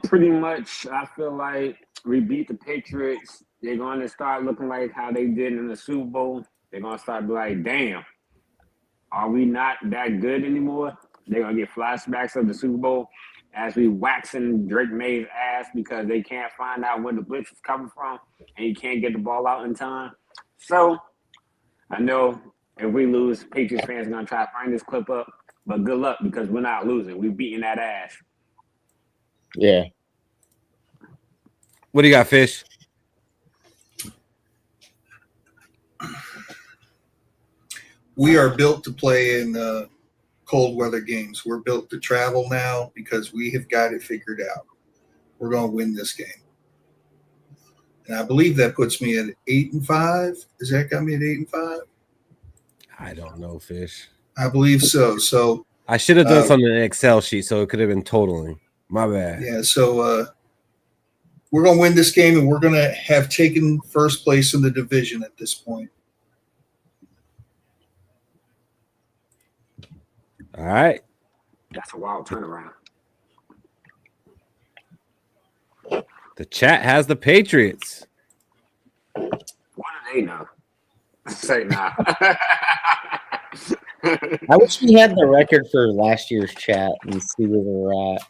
Pretty much, I feel like we beat the Patriots. They're going to start looking like how they did in the Super Bowl. They're going to start be like, damn, are we not that good anymore? They're going to get flashbacks of the Super Bowl as we waxing Drake May's ass because they can't find out where the blitz is coming from and he can't get the ball out in time. So I know if we lose, Patriots fans are going to try to find this clip up, but good luck because we're not losing. We're beating that ass. Yeah. What do you got, Fish? We are built to play in cold weather games. We're built to travel now because we have got it figured out. We're going to win this game. And I believe that puts me at 8-5. Does that got me at 8-5? I don't know, Fish. I believe so. So I should have done something in an Excel sheet so it could have been totaling. My bad. Yeah, so we're going to win this game, and we're going to have taken first place in the division at this point. All right. That's a wild turnaround. The chat has the Patriots. What do they know? Say nah. I wish we had the record for last year's chat and see where we're at.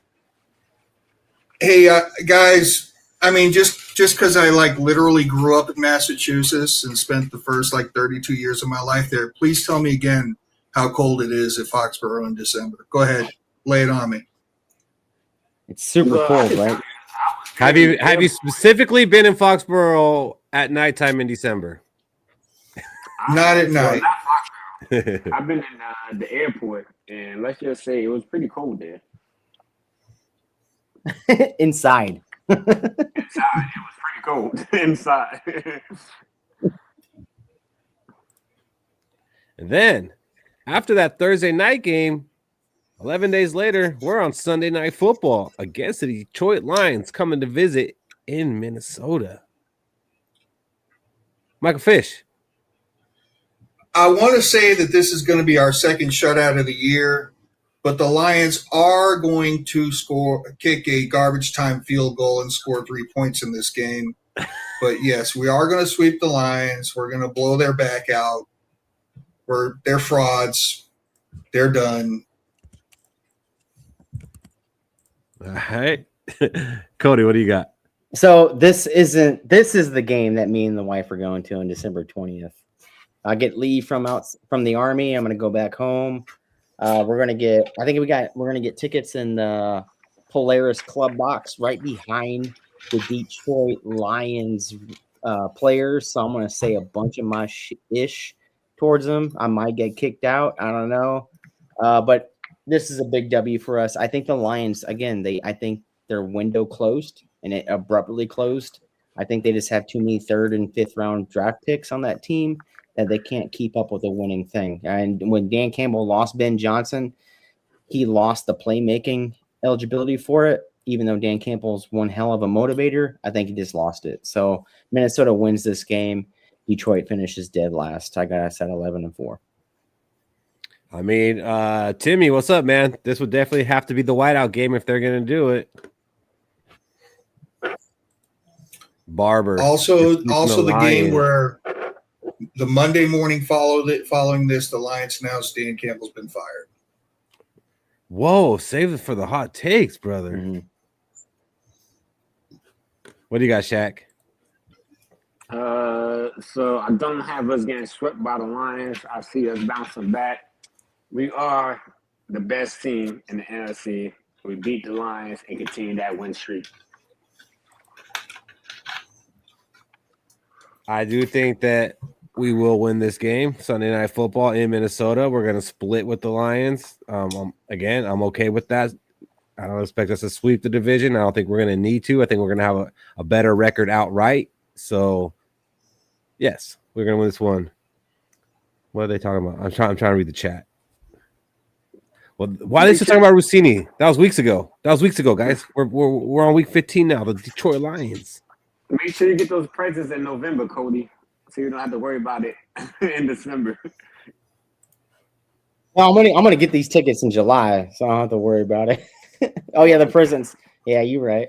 Hey, guys, I mean, just because I literally grew up in Massachusetts and spent the first 32 years of my life there, please tell me again how cold it is at Foxborough in December. Go ahead, lay it on me. It's super cold, right? Have you specifically been in Foxborough at nighttime in December? Not at night. I've been in the airport, and let's just say it was pretty cold there. Inside. Inside, it was pretty cold. Inside. And then, after that Thursday night game, 11 days later, we're on Sunday Night Football against the Detroit Lions coming to visit in Minnesota. Michael Fish. I want to say that this is going to be our second shutout of the year, but the Lions are going to kick a garbage time field goal and score 3 points in this game. But yes, we are going to sweep the Lions. We're going to blow their back out. They're frauds. They're done. All right. Cody, what do you got? So this is the game that me and the wife are going to on December 20th. I get leave from the Army. I'm gonna go back home. We're gonna get tickets in the Polaris Club box right behind the Detroit Lions players. So I'm gonna say a bunch of my ish towards them. I might get kicked out. I don't know. But this is a big W for us. I think the Lions, again, I think their window closed and it abruptly closed. I think they just have too many 3rd and 5th round draft picks on that team that they can't keep up with the winning thing. And when Dan Campbell lost Ben Johnson, he lost the playmaking eligibility for it. Even though Dan Campbell's one hell of a motivator, I think he just lost it. So Minnesota wins this game. Detroit finishes dead last. I got us at 11-4. I mean, Timmy, what's up, man? This would definitely have to be the whiteout game if they're going to do it. Barber. Also the game where the Monday morning following this, the Lions announced Dan Campbell's been fired. Whoa, save it for the hot takes, brother. Mm-hmm. What do you got, Shaq? So I don't have us getting swept by the Lions. I see us bouncing back. We are the best team in the NFC. We beat the Lions and continue that win streak. I do think that we will win this game. Sunday Night Football in Minnesota. We're going to split with the Lions. Again, I'm okay with that. I don't expect us to sweep the division. I don't think we're going to need to. I think we're going to have a better record outright. So, yes, we're going to win this one. What are they talking about? I'm trying to read the chat. Well, why are they still talking about Rossini? That was weeks ago. Guys. We're on week 15 now. The Detroit Lions. Make sure you get those prices in November, Cody, so you don't have to worry about it in December. Well, I'm gonna get these tickets in July, so I don't have to worry about it. Oh yeah, the presents. Yeah, you're right.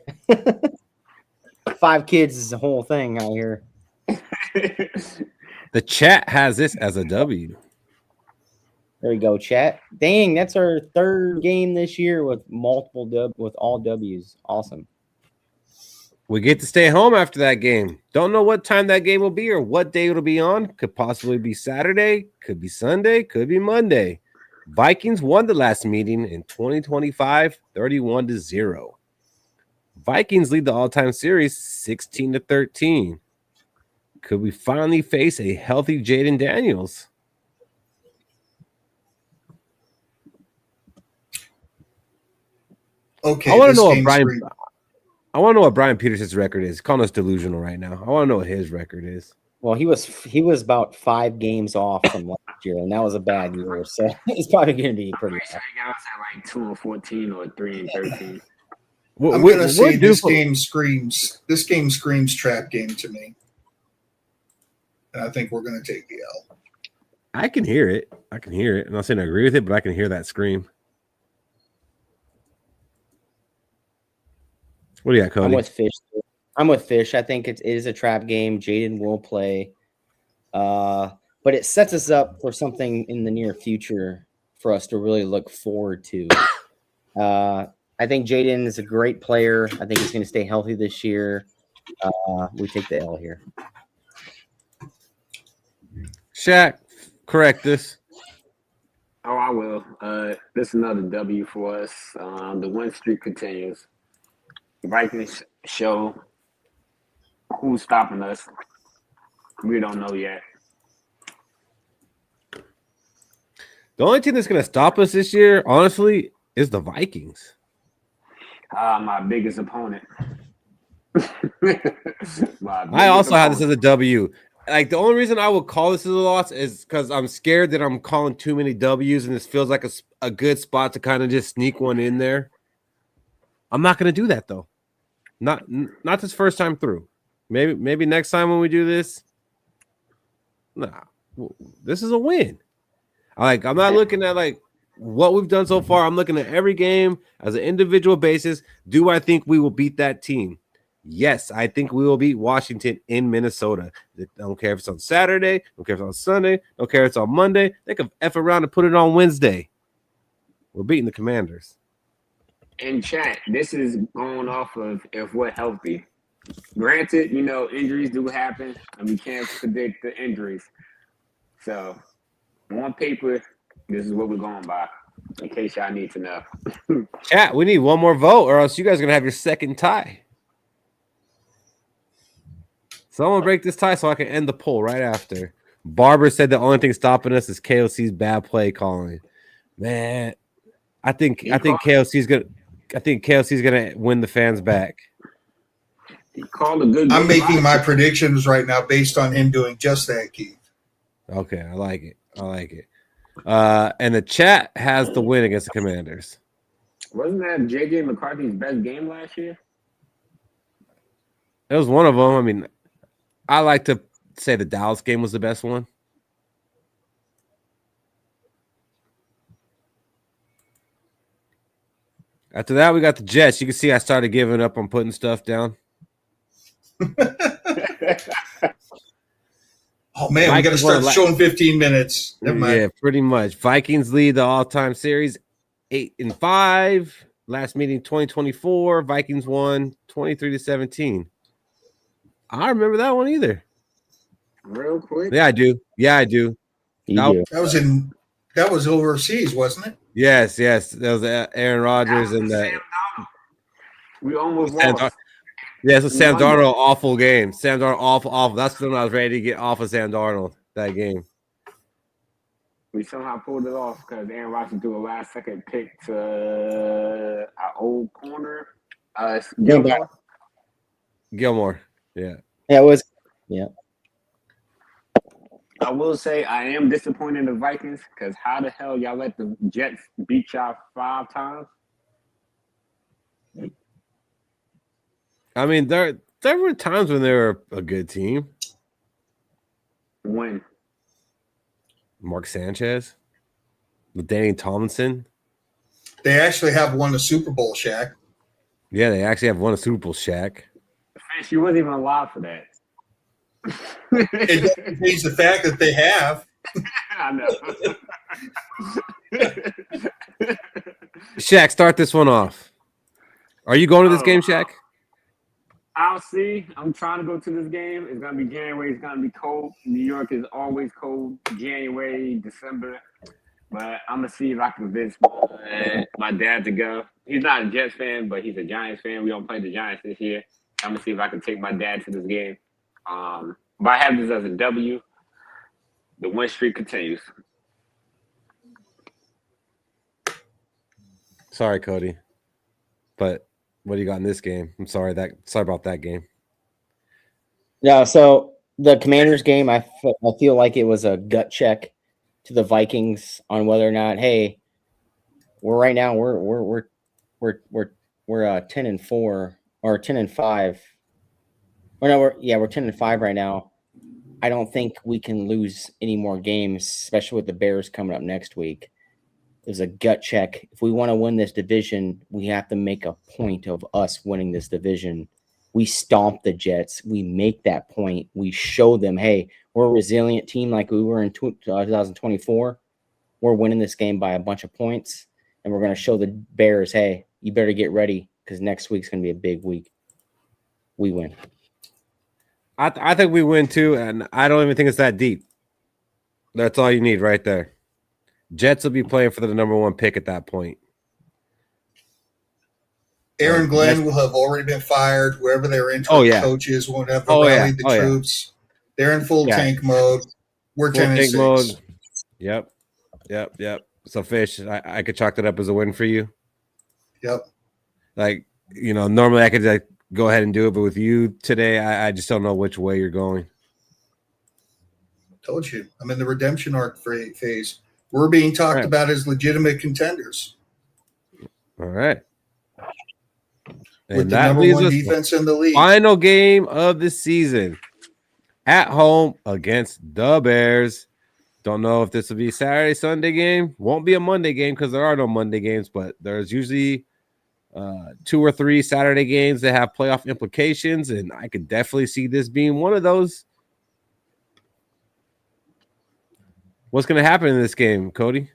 5 kids is the whole thing out here. The chat has this as a W. There we go, chat. Dang, that's our 3rd game this year with with all W's. Awesome. We get to stay home after that game. Don't know what time that game will be or what day it'll be on. Could possibly be Saturday, could be Sunday, could be Monday. Vikings won the last meeting in 2025, 31-0. Vikings lead the all-time series 16-13. Could we finally face a healthy Jaden Daniels? Okay, I want to know what Brian Peterson's record is. He's calling us delusional right now. I want to know what his record is. Well, he was about 5 games off from last year, and that was a bad year. So it's probably going to be pretty bad. I was at 2-14 or 3-13. I'm going to say this game screams trap game to me. And I think we're going to take the L. I can hear it. I can hear it. I'm not saying I agree with it, but I can hear that scream. What do you got, Cody? I'm with Fish. I think it is a trap game. Jaden will play. But it sets us up for something in the near future for us to really look forward to. I think Jaden is a great player. I think he's going to stay healthy this year. We take the L here. Shaq, correct this. Oh, I will. This is another W for us. The win streak continues. Vikings show who's stopping us. We don't know yet. The only team that's going to stop us this year, honestly, is the Vikings. My biggest opponent. I also have this as a W. Like, the only reason I would call this as a loss is because I'm scared that I'm calling too many W's, and this feels like a good spot to kind of just sneak one in there. I'm not going to do that, though. Not this first time through. Maybe next time when we do this. Nah, this is a win. I'm not looking at like what we've done so far. I'm looking at every game as an individual basis. Do I think we will beat that team? Yes, I think we will beat Washington in Minnesota. I don't care if it's on Saturday. I don't care if it's on Sunday. I don't care if it's on Monday. They can F around and put it on Wednesday. We're beating the Commanders. In chat, this is going off of if we're healthy. Granted, injuries do happen, and we can't predict the injuries. So, on paper, this is what we're going by, in case y'all need to know. Chat, we need one more vote, or else you guys are going to have your second tie. So I'm going to break this tie so I can end the poll right after. Barber said the only thing stopping us is KOC's bad play calling. Man, I think KOC's gonna win the fans back. He called a good game. I'm making my predictions right now based on him doing just that, Keith. Okay, I like it. And the chat has the win against the Commanders. Wasn't that JJ McCarthy's best game last year? It was one of them. I mean, I like to say the Dallas game was the best one. After that, we got the Jets. You can see I started giving up on putting stuff down. Oh, man, we got to start showing 15 minutes. Never mind. Yeah, pretty much. Vikings lead the all-time series 8-5. Last meeting 2024. Vikings won 23-17. I don't remember that one either. Real quick. Yeah, I do. That was overseas, wasn't it? Yes. That was Aaron Rodgers and that. We almost lost. Yeah, so Sam Darnold, awful game. Sam Darnold, awful. That's when I was ready to get off of Sam Darnold, that game. We somehow pulled it off because Aaron Rodgers threw a last-second pick to our old corner. Gilmore. Yeah. Yeah, it was. Yeah. I will say I am disappointed in the Vikings because how the hell y'all let the Jets beat y'all 5 times? I mean, there were times when they were a good team. When? Mark Sanchez, with Danny Tomlinson. They actually have won the Super Bowl, Shaq. Yeah, they actually have won a Super Bowl, Shaq. Fish, you wasn't even alive for that. It doesn't change the fact that they have. I know. Shaq, start this one off. Are you going to this game, Shaq? I'll see. I'm trying to go to this game. It's going to be January. It's going to be cold. New York is always cold. January, December. But I'm going to see if I can convince my dad to go. He's not a Jets fan, but he's a Giants fan. We don't play the Giants this year. I'm going to see if I can take my dad to this game. But I have this as a W. The win streak continues. Sorry, Cody. But what do you got in this game? I'm sorry about that game. Yeah, so the Commanders game, I feel like it was a gut check to the Vikings on whether or not, hey, we're 10-4 or 10-5. Or no, we're 10-5 right now. I don't think we can lose any more games, especially with the Bears coming up next week. There's a gut check. If we want to win this division, we have to make a point of us winning this division. We stomp the Jets. We make that point. We show them, hey, we're a resilient team like we were in 2024. We're winning this game by a bunch of points, and we're going to show the Bears, hey, you better get ready because next week's going to be a big week. We win. I think we win too, and I don't even think it's that deep. That's all you need right there. Jets will be playing for the number 1 pick at that point. Aaron Glenn will have already been fired. Whoever their interim coaches won't have rallied the troops. They're in full tank mode. We're 10-6. Yep. So, Fish, I could chalk that up as a win for you. Yep. Like, normally I could go ahead and do it, but with you today, I just don't know which way you're going. Told you. I'm in the redemption arc phase. We're being talked about as legitimate contenders. All right. With the number 1 defense in the league. Final game of the season. At home against the Bears. Don't know if this will be a Saturday, Sunday game. Won't be a Monday game because there are no Monday games, but there's usually 2 or 3 Saturday games that have playoff implications, and I could definitely see this being one of those. What's going to happen in this game, Cody?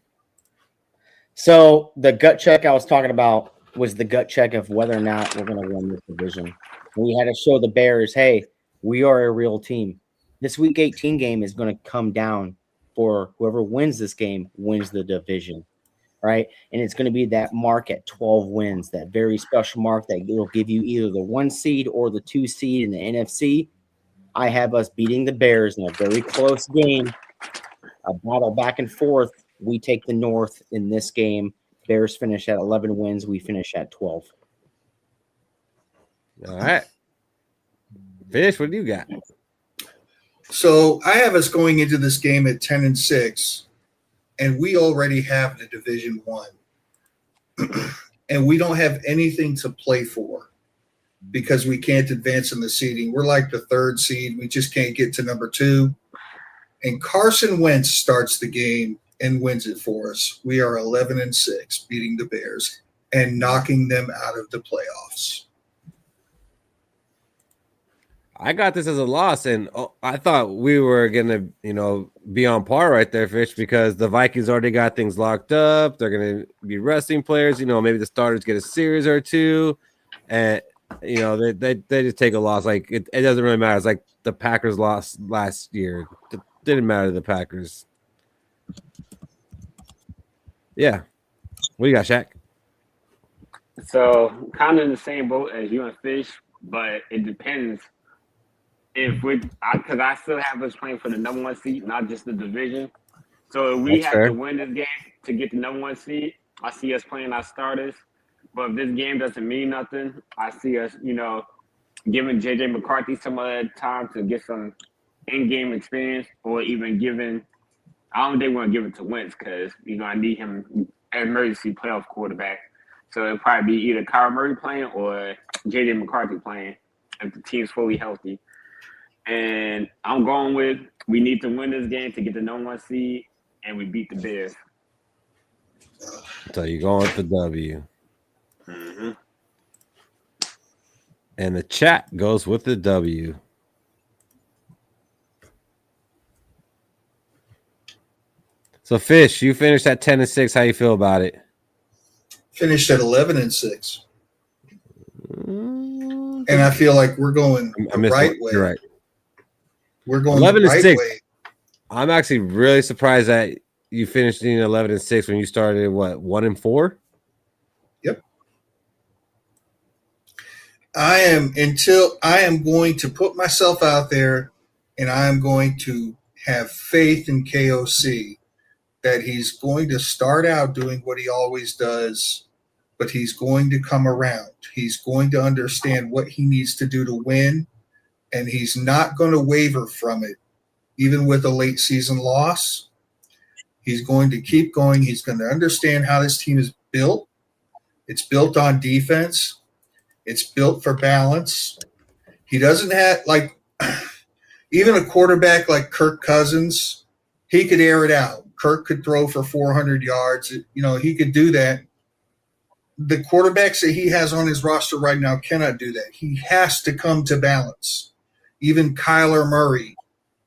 So the gut check I was talking about was the gut check of whether or not we're going to win this division. We had to show the Bears, hey, we are a real team. This Week 18 game is going to come down for whoever wins this game wins the division, right? And it's going to be that mark at 12 wins, that very special mark that will give you either the 1 seed or the 2 seed in the NFC. I have us beating the Bears in a very close game. A battle back and forth. We take the North in this game. Bears finish at 11 wins. We finish at 12. All right. Fish, what do you got? So I have us going into this game at 10-6, and we already have the Division 1. And we don't have anything to play for because we can't advance in the seeding. We're like the 3rd seed. We just can't get to number 2. And Carson Wentz starts the game and wins it for us. We are 11-6, beating the Bears and knocking them out of the playoffs. I got this as a loss, and I thought we were going to, be on par right there, Fish, because the Vikings already got things locked up. They're going to be resting players. Maybe the starters get a series or 2, and, they just take a loss. Like, it doesn't really matter. It's like the Packers lost last year. It didn't matter to the Packers. Yeah. What do you got, Shaq? So, kind of in the same boat as you and Fish, but it depends. Because I still have us playing for the number 1 seed, not just the division. So if we have to win this game to get the number 1 seed, I see us playing our starters. But if this game doesn't mean nothing, I see us, giving JJ McCarthy some time to get some in-game experience, or even I don't think we're going to give it to Wentz because, I need him an emergency playoff quarterback. So it'll probably be either Kyler Murray playing or JJ McCarthy playing if the team's fully healthy. And I'm going with we need to win this game to get the number 1 seed, and we beat the Bears. So you're going with the W. Mm-hmm. And the chat goes with the W. So, Fish, you finished at 10-6. How you feel about it? Finished at 11-6. And I feel like we're going the right way. You're right. We're going 11-6. Right way. I'm actually really surprised that you finished in 11-6 when you started, 1-4? Yep. I am going to put myself out there, and I am going to have faith in KOC that he's going to start out doing what he always does, but he's going to come around. He's going to understand what he needs to do to win, and he's not going to waver from it, even with a late season loss. He's going to keep going. He's going to understand how this team is built. It's built on defense. It's built for balance. He doesn't have, even a quarterback like Kirk Cousins, he could air it out. Kirk could throw for 400 yards. He could do that. The quarterbacks that he has on his roster right now cannot do that. He has to come to balance. Even Kyler Murray,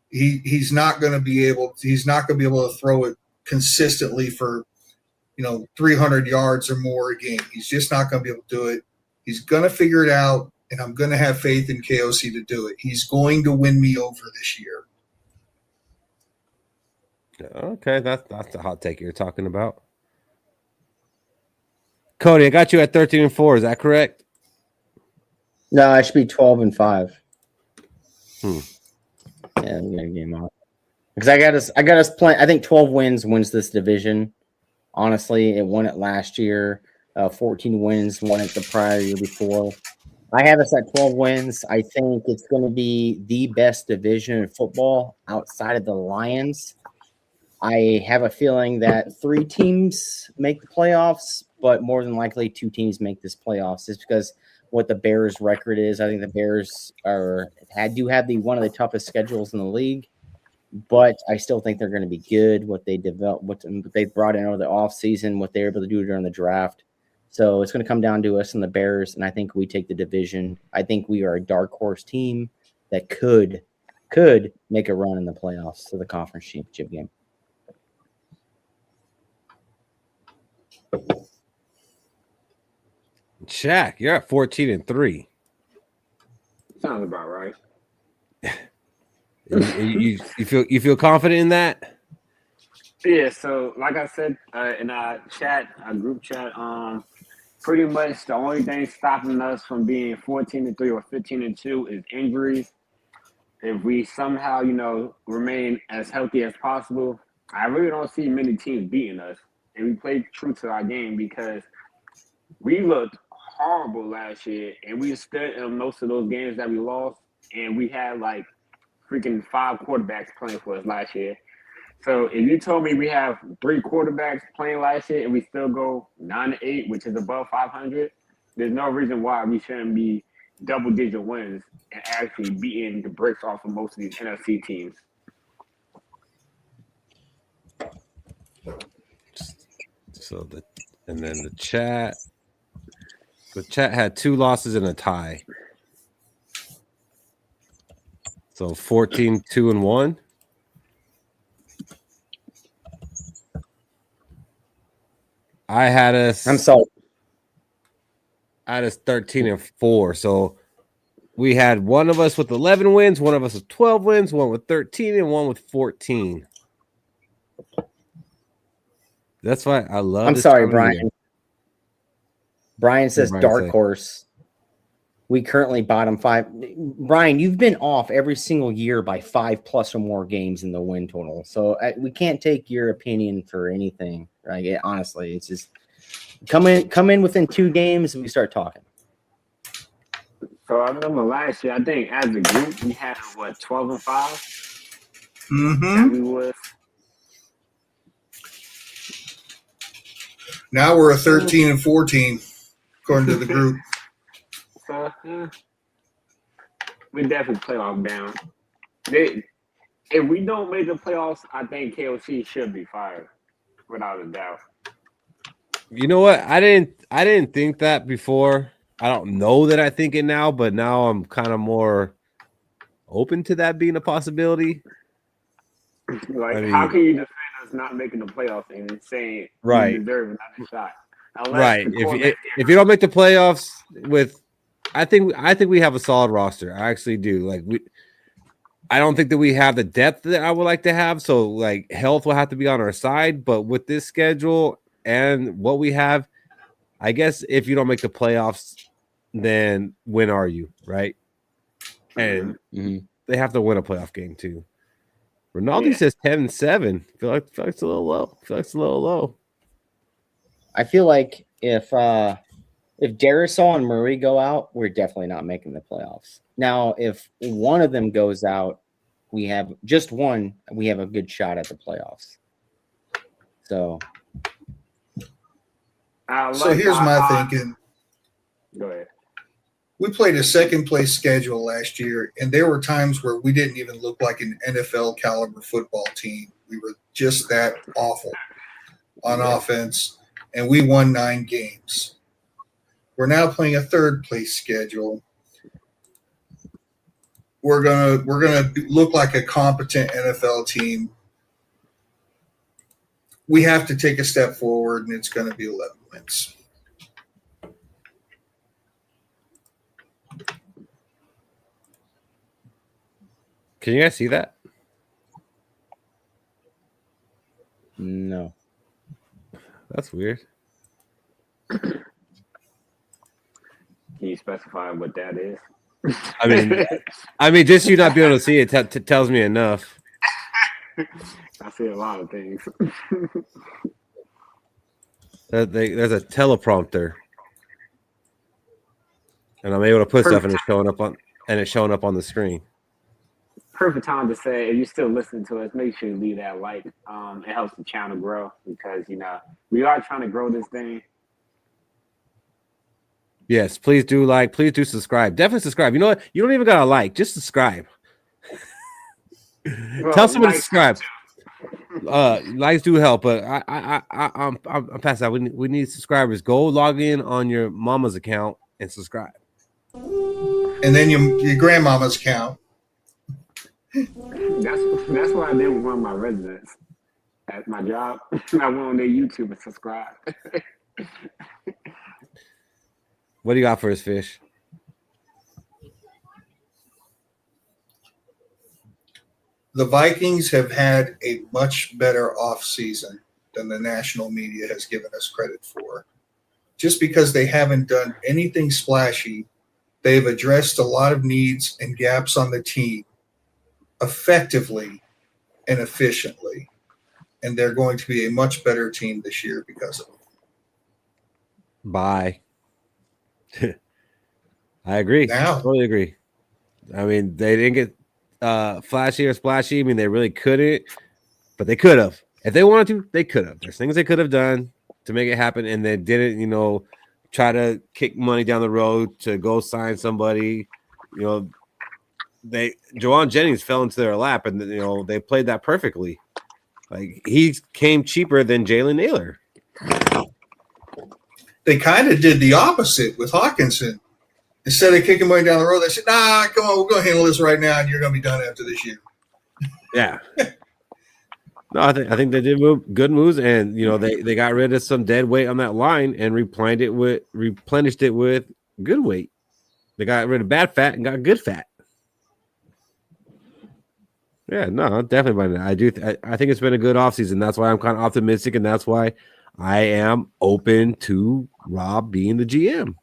he's not going to be able to throw it consistently for 300 yards or more a game. He's just not going to be able to do it. He's going to figure it out, and I'm going to have faith in KOC to do it. He's going to win me over this year. Okay, that's the hot take you're talking about. Cody, I got you at 13-4. Is that correct? No, I should be 12-5. Yeah, we got a game off. Because I got us playing. I think 12 wins this division. Honestly, it won it last year. 14 wins, won it the prior year before. I have us at 12 wins. I think it's going to be the best division in football outside of the Lions. I have a feeling that 3 teams make the playoffs, but more than likely 2 teams make this playoffs. Just because what the Bears' record is. I think the Bears do have one of the toughest schedules in the league, but I still think they're going to be good. What they developed, what they brought in over the offseason, what they were able to do during the draft. So it's going to come down to us and the Bears, and I think we take the division. I think we are a dark horse team that could make a run in the playoffs to the conference championship game. Shaq, you're at 14-3. Sounds about right. You feel confident in that? Yeah. So, like I said in our group chat, pretty much the only thing stopping us from being 14-3 or 15-2 is injuries. If we somehow, remain as healthy as possible, I really don't see many teams beating us. And we played true to our game because we looked horrible last year, and we stood in most of those games that we lost, and we had like freaking 5 quarterbacks playing for us last year. So if you told me we have 3 quarterbacks playing last year and we still go 9-8, which is above 500, there's no reason why we shouldn't be double-digit wins and actually beating the bricks off of most of these NFC teams. So and then the chat had 2 losses and a tie. So 14-2-1. I had us 13-4. So we had one of us with 11 wins, one of us with 12 wins, one with 13, and one with 14. That's why I love. I'm sorry, Brian. Brian says dark horse. We currently bottom 5. Brian, you've been off every single year by 5+ or more games in the win total. So we can't take your opinion for anything, right? Honestly, it's just come in within 2 games and we start talking. So I remember last year, I think as a group we had 12-5. Mm-hmm. We was. Now we're a 13-14 according to the group. So we definitely playoff down. If we don't make the playoffs, I think KOC should be fired, without a doubt. You know what? I didn't think that before. I don't know that I think it now, but now I'm kind of more open to that being a possibility. How can you defend us not making the playoffs and saying right, you deserve another shot? Right. If you don't make the playoffs I think we have a solid roster. I actually do. I don't think that we have the depth that I would like to have. So health will have to be on our side. But with this schedule and what we have, I guess if you don't make the playoffs, then when are you? Right. And they have to win a playoff game too. Ronaldo says 10-7. I feel like it's a little low. I feel like if Darisaw and Murray go out, we're definitely not making the playoffs. Now, if one of them goes out, we have just one. We have a good shot at the playoffs. So here's my thinking. Go ahead. We played a second place schedule last year, and there were times where we didn't even look like an NFL caliber football team. We were just that awful on offense, and we won 9 games. We're now playing a third place schedule. We're gonna look like a competent NFL team. We have to take a step forward, and it's going to be 11 wins. Can you guys see that? No. That's weird. Can you specify what that is? I mean, just you not being able to see it tells me enough. I see a lot of things. There's a teleprompter, and I'm able to put stuff, and it's showing up on the screen. Perfect time to say, if you're still listening to us, make sure you leave that like. It helps the channel grow because we are trying to grow this thing. Yes, please do like, please do subscribe. Definitely subscribe. You know what? You don't even gotta like, just subscribe. Well, Tell someone to subscribe. Likes do help, but I'm past that. We need subscribers. Go log in on your mama's account and subscribe, and then your grandmama's account. That's what I did with one of my residents at my job. I went on their YouTube and subscribed. What do you got for us, Fish? The Vikings have had a much better offseason than the national media has given us credit for. Just because they haven't done anything splashy, they've addressed a lot of needs and gaps on the team effectively and efficiently. And they're going to be a much better team this year because of it. Bye. I agree. Now. Totally agree. I mean, they didn't get flashy or splashy. I mean, they really couldn't, but they could have. If they wanted to, they could have. There's things they could have done to make it happen, and they didn't, try to kick money down the road to go sign somebody. Juwan Jennings fell into their lap, and they played that perfectly. Like, he came cheaper than Jalen Naylor. They kind of did the opposite with Hawkinson. Instead of kicking money down the road, they said, "Nah, come on, we're going to handle this right now, and you're going to be done after this year." Yeah. No, I think they did good moves, and they got rid of some dead weight on that line and replenished it with good weight. They got rid of bad fat and got good fat. Yeah, no, definitely. I think it's been a good offseason. That's why I'm kind of optimistic, and that's why I am open to Rob being the GM.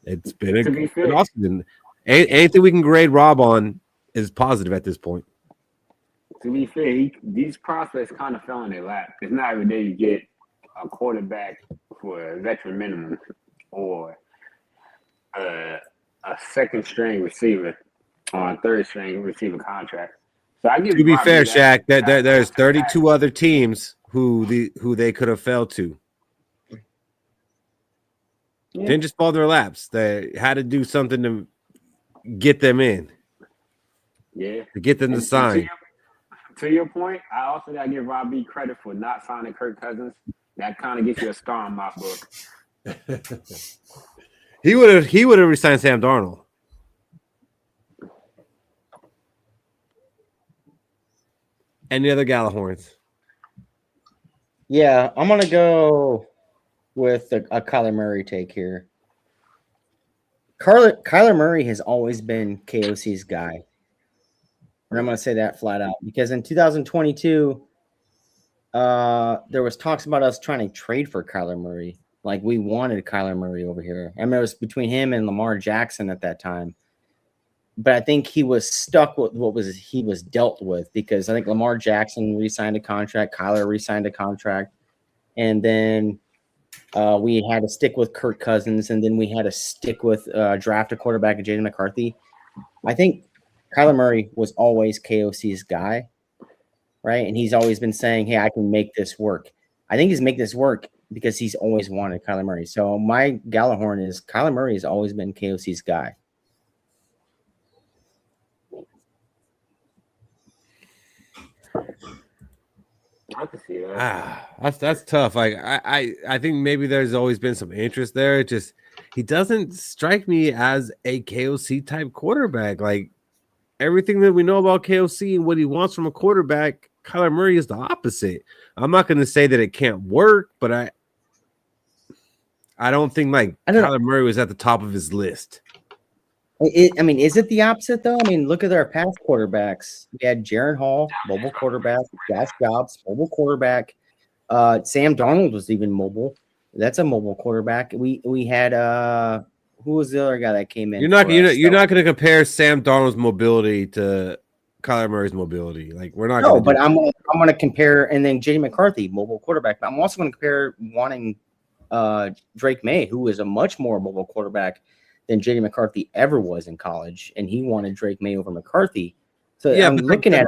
It's been a good offseason. Anything we can grade Rob on is positive at this point. To be fair, these prospects kind of fell in their lap. It's not every day you get a quarterback for a veteran minimum or a second-string receiver on a third-string receiver contract. So I give. To be fair, Shaq, there's 32 other teams who they could have fell to. Yeah. Didn't just fall in their laps. They had to do something to get them in. Yeah. To get them to sign. To your point, I also got to give Rob B credit for not signing Kirk Cousins. That kind of gets you a star in my book. He would have resigned Sam Darnold. Any other Gjallarhorns? Yeah, I'm gonna go with a Kyler Murray take here. Kyler Murray has always been KOC's guy. And I'm going to say that flat out because in 2022, there was talks about us trying to trade for Kyler Murray. Like, we wanted Kyler Murray over here. I mean, it was between him and Lamar Jackson at that time. But I think he was stuck with he was dealt with because I think Lamar Jackson re-signed a contract, Kyler re-signed a contract, and then we had to stick with Kirk Cousins, and then we had to stick with draft a quarterback, Jaden McCarthy. I think Kyler Murray was always KOC's guy, right? And he's always been saying, hey, I can make this work. I think he's making this work because he's always wanted Kyler Murray. So my Gjallarhorn is Kyler Murray has always been KOC's guy. I can see that. That's tough. Like I think maybe there's always been some interest there. It just he doesn't strike me as a KOC type quarterback. Like everything that we know about KOC and what he wants from a quarterback, Kyler Murray is the opposite. I'm not going to say that it can't work, but I don't think like Kyler Murray was at the top of his list. I mean, is it the opposite though? I mean, look at our past quarterbacks. We had Jaron Hall, mobile quarterback. Josh Dobbs, mobile quarterback. Sam Darnold was even mobile. That's a mobile quarterback. We had who was the other guy that came in? You're not going to compare Sam Darnold's mobility to Kyler Murray's mobility. Like we're not. No, but I'm going to compare, and then J.D. McCarthy, mobile quarterback. But I'm also going to compare wanting Drake May, who is a much more mobile quarterback than J.D. McCarthy ever was in college, and he wanted Drake May over McCarthy. So yeah, I'm looking at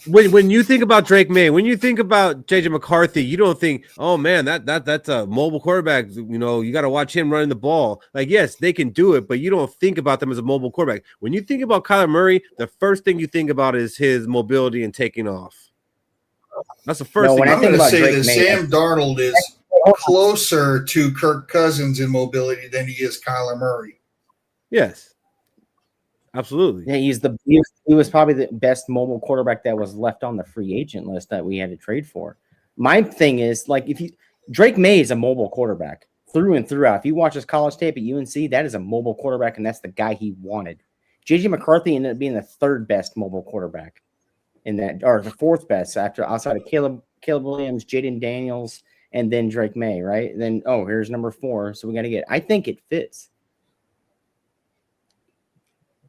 when you think about Drake May, when you think about J.J. McCarthy, you don't think, oh man, that's a mobile quarterback. You know, you got to watch him running the ball. Like, yes, they can do it, but you don't think about them as a mobile quarterback. When you think about Kyler Murray, the first thing you think about is his mobility and taking off. That's the first thing. I'm going to say that Sam Darnold is closer to Kirk Cousins in mobility than he is Kyler Murray. Yes, absolutely. Yeah, he was probably the best mobile quarterback that was left on the free agent list that we had to trade for. My thing is like Drake May is a mobile quarterback through and throughout. If you watch his college tape at UNC, that is a mobile quarterback, and that's the guy he wanted. JJ McCarthy ended up being the third best mobile quarterback in that, or the fourth best outside of Caleb Williams, Jaden Daniels, and then Drake May, right? Then here's number 4. So we got to get. I think it fits.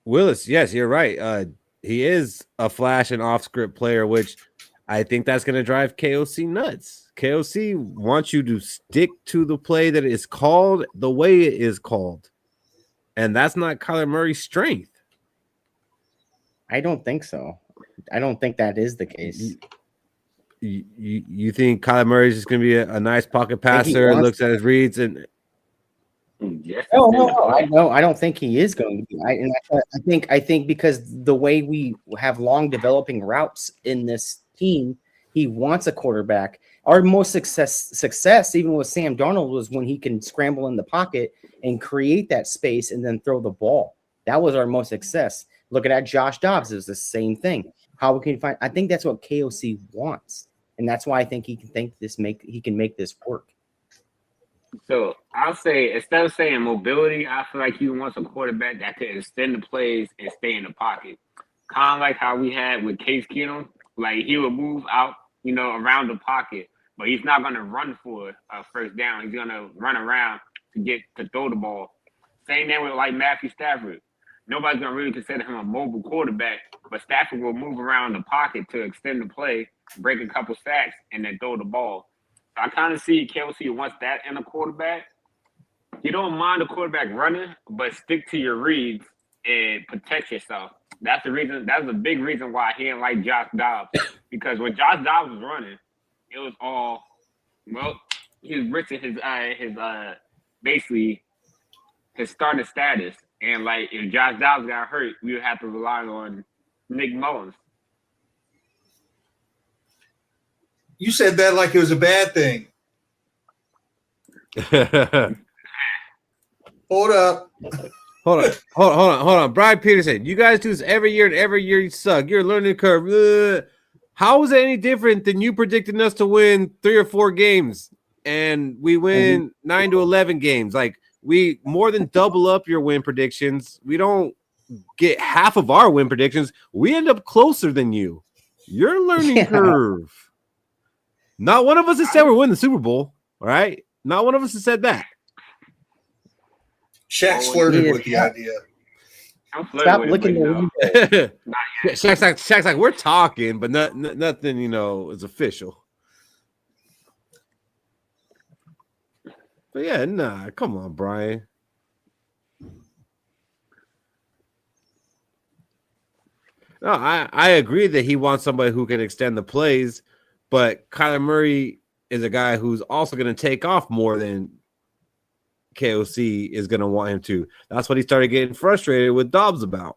Willis, yes, you're right. He is a flash and off-script player, which I think that's going to drive KOC nuts. KOC wants you to stick to the play that is called the way it is called, and that's not Kyler Murray's strength. I don't think so. I don't think that is the case. You think Kyler Murray is just going to be a nice pocket passer, looks at his reads, and No, I don't think he is going to be. I think because the way we have long developing routes in this team, he wants a quarterback. Our most success, even with Sam Darnold, was when he can scramble in the pocket and create that space and then throw the ball. That was our most success. Looking at Josh Dobbs, it was the same thing. How we can find? I think that's what KOC wants, and that's why I think he can make this work. So I'll say, instead of saying mobility, I feel like he wants a quarterback that can extend the plays and stay in the pocket. Kind of like how we had with Case Keenum. Like he would move out, around the pocket, but he's not going to run for a first down. He's going to run around to throw the ball. Same thing with like Matthew Stafford. Nobody's going to really consider him a mobile quarterback, but Stafford will move around the pocket to extend the play, break a couple sacks, and then throw the ball. I kind of see Kelsey wants that in a quarterback. You don't mind the quarterback running, but stick to your reads and protect yourself. That's the reason. That's a big reason why he didn't like Josh Dobbs. Because when Josh Dobbs was running, it was all he was risking his basically his starting status. And like if Josh Dobbs got hurt, we would have to rely on Nick Mullins. You said that like it was a bad thing. Hold on. Brian Peterson, you guys do this every year, and every year you suck. You're a learning curve. How is it any different than you predicting us to win 3 or 4 games, and we win 9 to 11 games? Like we more than double up your win predictions. We don't get half of our win predictions. We end up closer than you. You're a learning curve. Not one of us has said we're winning the Super Bowl, all right? Not one of us has said that. Shaq's flirted with the idea. Stop looking at me. Shaq's like, we're talking, but nothing, is official. But yeah, nah, come on, Brian. No, I agree that he wants somebody who can extend the plays, but Kyler Murray is a guy who's also going to take off more than KOC is going to want him to. That's what he started getting frustrated with Dobbs about.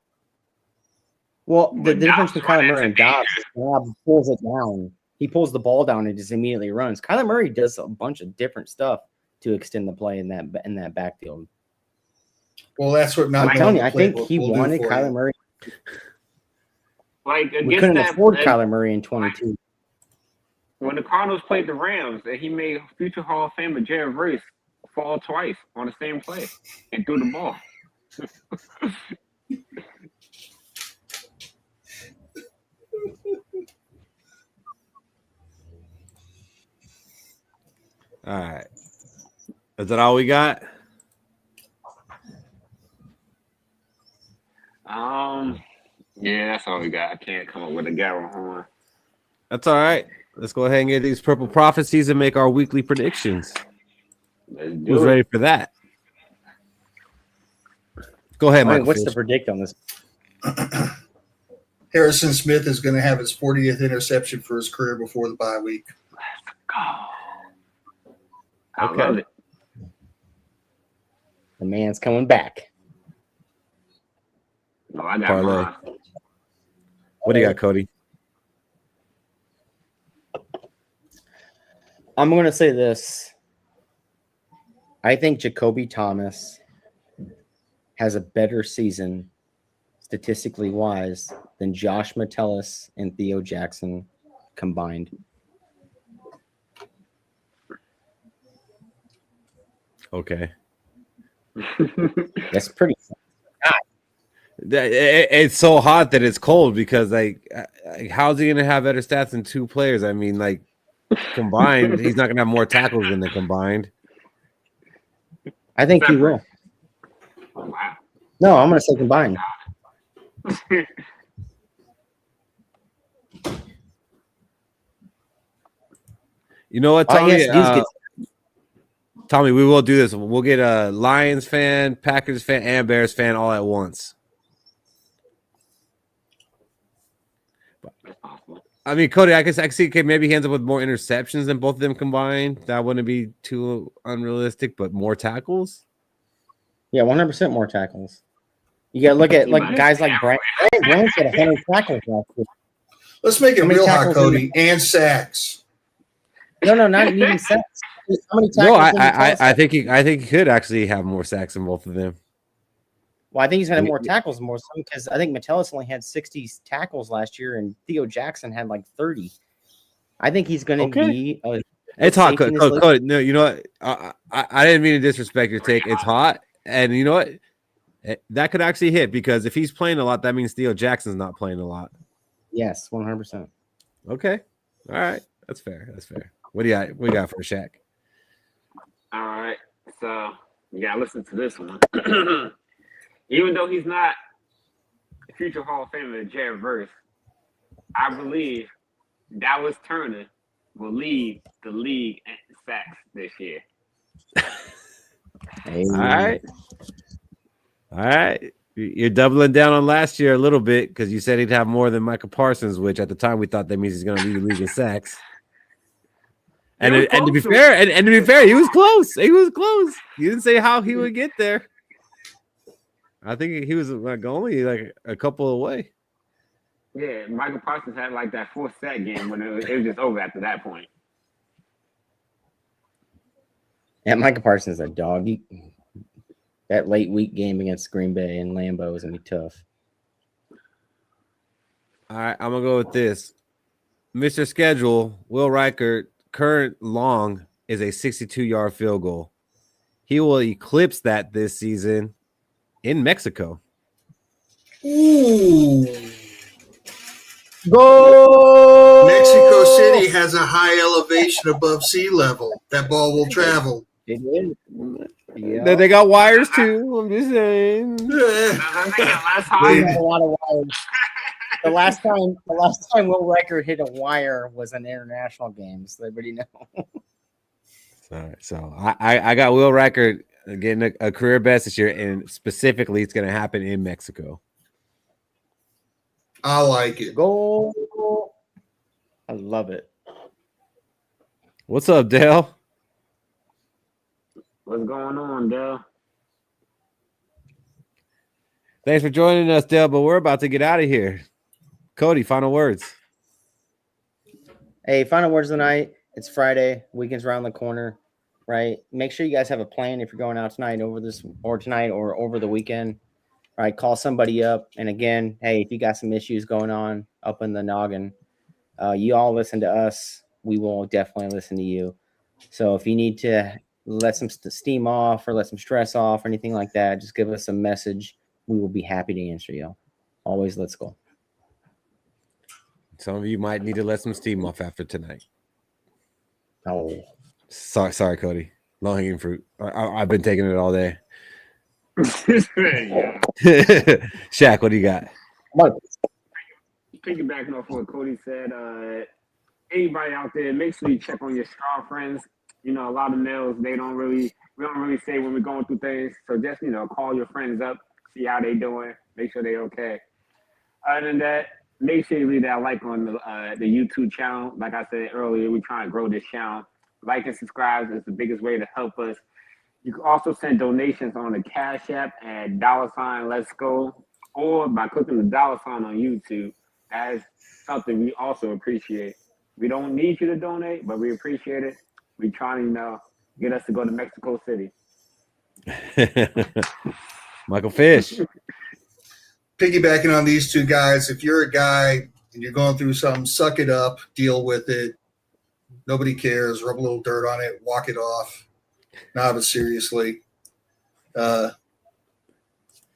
Well, the difference between Kyler Murray and Dobbs is Dobbs pulls it down. He pulls the ball down and just immediately runs. Kyler Murray does a bunch of different stuff to extend the play in that backfield. Well, that's what I'm telling you, I think he wanted Kyler Murray. Like we couldn't afford Kyler Murray in 22. When the Cardinals played the Rams, he made future Hall of Famer Jared Verse fall twice on the same play and threw the ball. All right. Is that all we got? Yeah, that's all we got. I can't come up with a Gjallarhorn. That's all right. Let's go ahead and get these purple prophecies and make our weekly predictions. Who's ready for that? Go ahead, Mike. What's the predict on this? Harrison Smith is going to have his 40th interception for his career before the bye week. I love it. The man's coming back. No, I got Parlay. mine. What do you got, Cody? I'm going to say this. I think Jacoby Thomas has a better season, statistically wise, than Josh Metellus and Theo Jackson combined. Okay. That's pretty. It's so hot that it's cold because, like how's he going to have better stats than two players? I mean, like, combined, he's not going to have more tackles than the combined. I think he will. Oh, wow. No, I'm going to say combined. You know what, Tommy? Tommy, we will do this. We'll get a Lions fan, Packers fan, and Bears fan all at once. I mean, Cody, I can see maybe he ends up with more interceptions than both of them combined. That wouldn't be too unrealistic, but more tackles? Yeah, 100% more tackles. You got to look at guys like Brandon. Brandon's got 100 tackles last year. Let's make it real hot, Cody, and sacks. No, not even sacks. How many tackles? No, I think he could actually have more sacks than both of them. Well, I think he's going to have more tackles more because I think Metellus only had 60 tackles last year and Theo Jackson had like 30. I think he's going to be it's hot. Cody, no, you know what? I didn't mean to disrespect your take. It's hot. And you know what? That could actually hit because if he's playing a lot, that means Theo Jackson's not playing a lot. Yes, 100%. Okay. All right. That's fair. What do you got for Shaq? All right. So you got to listen to this one. Even though he's not a future Hall of Famer, Jared Verse, I believe Dallas Turner will lead the league in sacks this year. All right. You're doubling down on last year a little bit because you said he'd have more than Michael Parsons, which at the time we thought that means he's going to lead the league in sacks. And to be fair, he was close. He was close. You didn't say how he would get there. I think he was like only like a couple away. Yeah, Michael Parsons had like that 4th sack game when it was just over after that point. Yeah, Michael Parsons is a dog. That late week game against Green Bay and Lambeau is going to be tough. All right, I'm going to go with this. Mr. Schedule, Will Reichert, current long is a 62-yard field goal. He will eclipse that this season in Mexico. Ooh. Go! Mexico City has a high elevation above sea level. That ball will travel. It is. Yeah. They got wires too. I'm just saying. A lot of wires. The last time Will Riker hit a wire was an international game, so everybody know. All right, so I got Will Riker getting a career best this year, and specifically, it's going to happen in Mexico. I like it. Go! I love it. What's up, Dale? What's going on, Dale? Thanks for joining us, Dale, but we're about to get out of here. Cody, final words. Hey, final words of the night. It's Friday. Weekend's around the corner, right? Make sure you guys have a plan if you're going out tonight, over the weekend. Right? Call somebody up. And again, hey, if you got some issues going on up in the noggin, you all listen to us. We will definitely listen to you. So if you need to let some steam off or let some stress off or anything like that, just give us a message. We will be happy to answer you. Always let's go. Some of you might need to let some steam off after tonight. Oh, sorry, Cody. Low-hanging fruit. I've been taking it all day. Yeah. Shaq, what do you got? Piggybacking off what Cody said, anybody out there, make sure you check on your strong friends. You know, a lot of males, we don't really say when we're going through things. So just, call your friends up, see how they doing, make sure they're okay. Other than that, make sure you leave that like on the YouTube channel. Like I said earlier, we're trying to grow this channel. Like and subscribe is the biggest way to help us. You can also send donations on the Cash App at $Let's Go, or by clicking the $ on YouTube. That's something we also appreciate. We don't need you to donate, but we appreciate it. We're trying to, get us to go to Mexico City. Michael Fish. Piggybacking on these two guys, if you're a guy and you're going through something, suck it up, deal with it. Nobody cares. Rub a little dirt on it, walk it off. Not as seriously.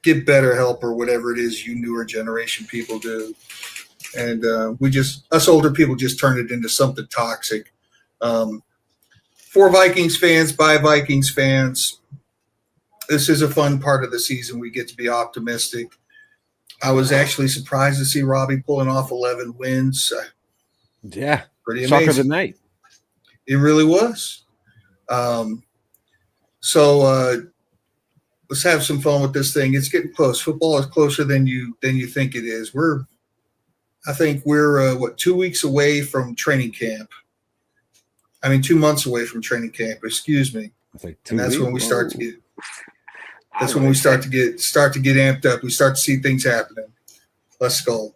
Get better help or whatever it is you newer generation people do. And us older people just turn it into something toxic. For Vikings fans, by Vikings fans, this is a fun part of the season. We get to be optimistic. I was actually surprised to see Robbie pulling off 11 wins. Yeah. Pretty amazing. Shocker of the night. It really was. So let's have some fun with this thing. It's getting close. Football is closer than you think it is. I think we're 2 weeks away from training camp. 2 months away from training camp. Excuse me. And that's when we start to get. That's when we start to get amped up. We start to see things happening. Let's go.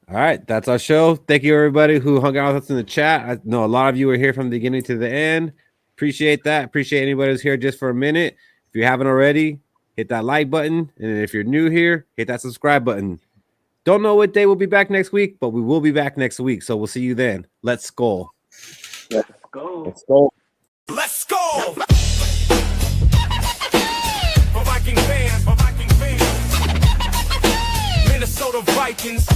All right, that's our show. Thank you, everybody who hung out with us in the chat. I know a lot of you were here from the beginning to the end. Appreciate that. Appreciate anybody who's here just for a minute. If you haven't already, hit that like button. And if you're new here, hit that subscribe button. Don't know what day we'll be back next week, but we will be back next week. So we'll see you then. Let's Skol. Let's go. let's go. Let's go! For Vikings fans, Minnesota Vikings.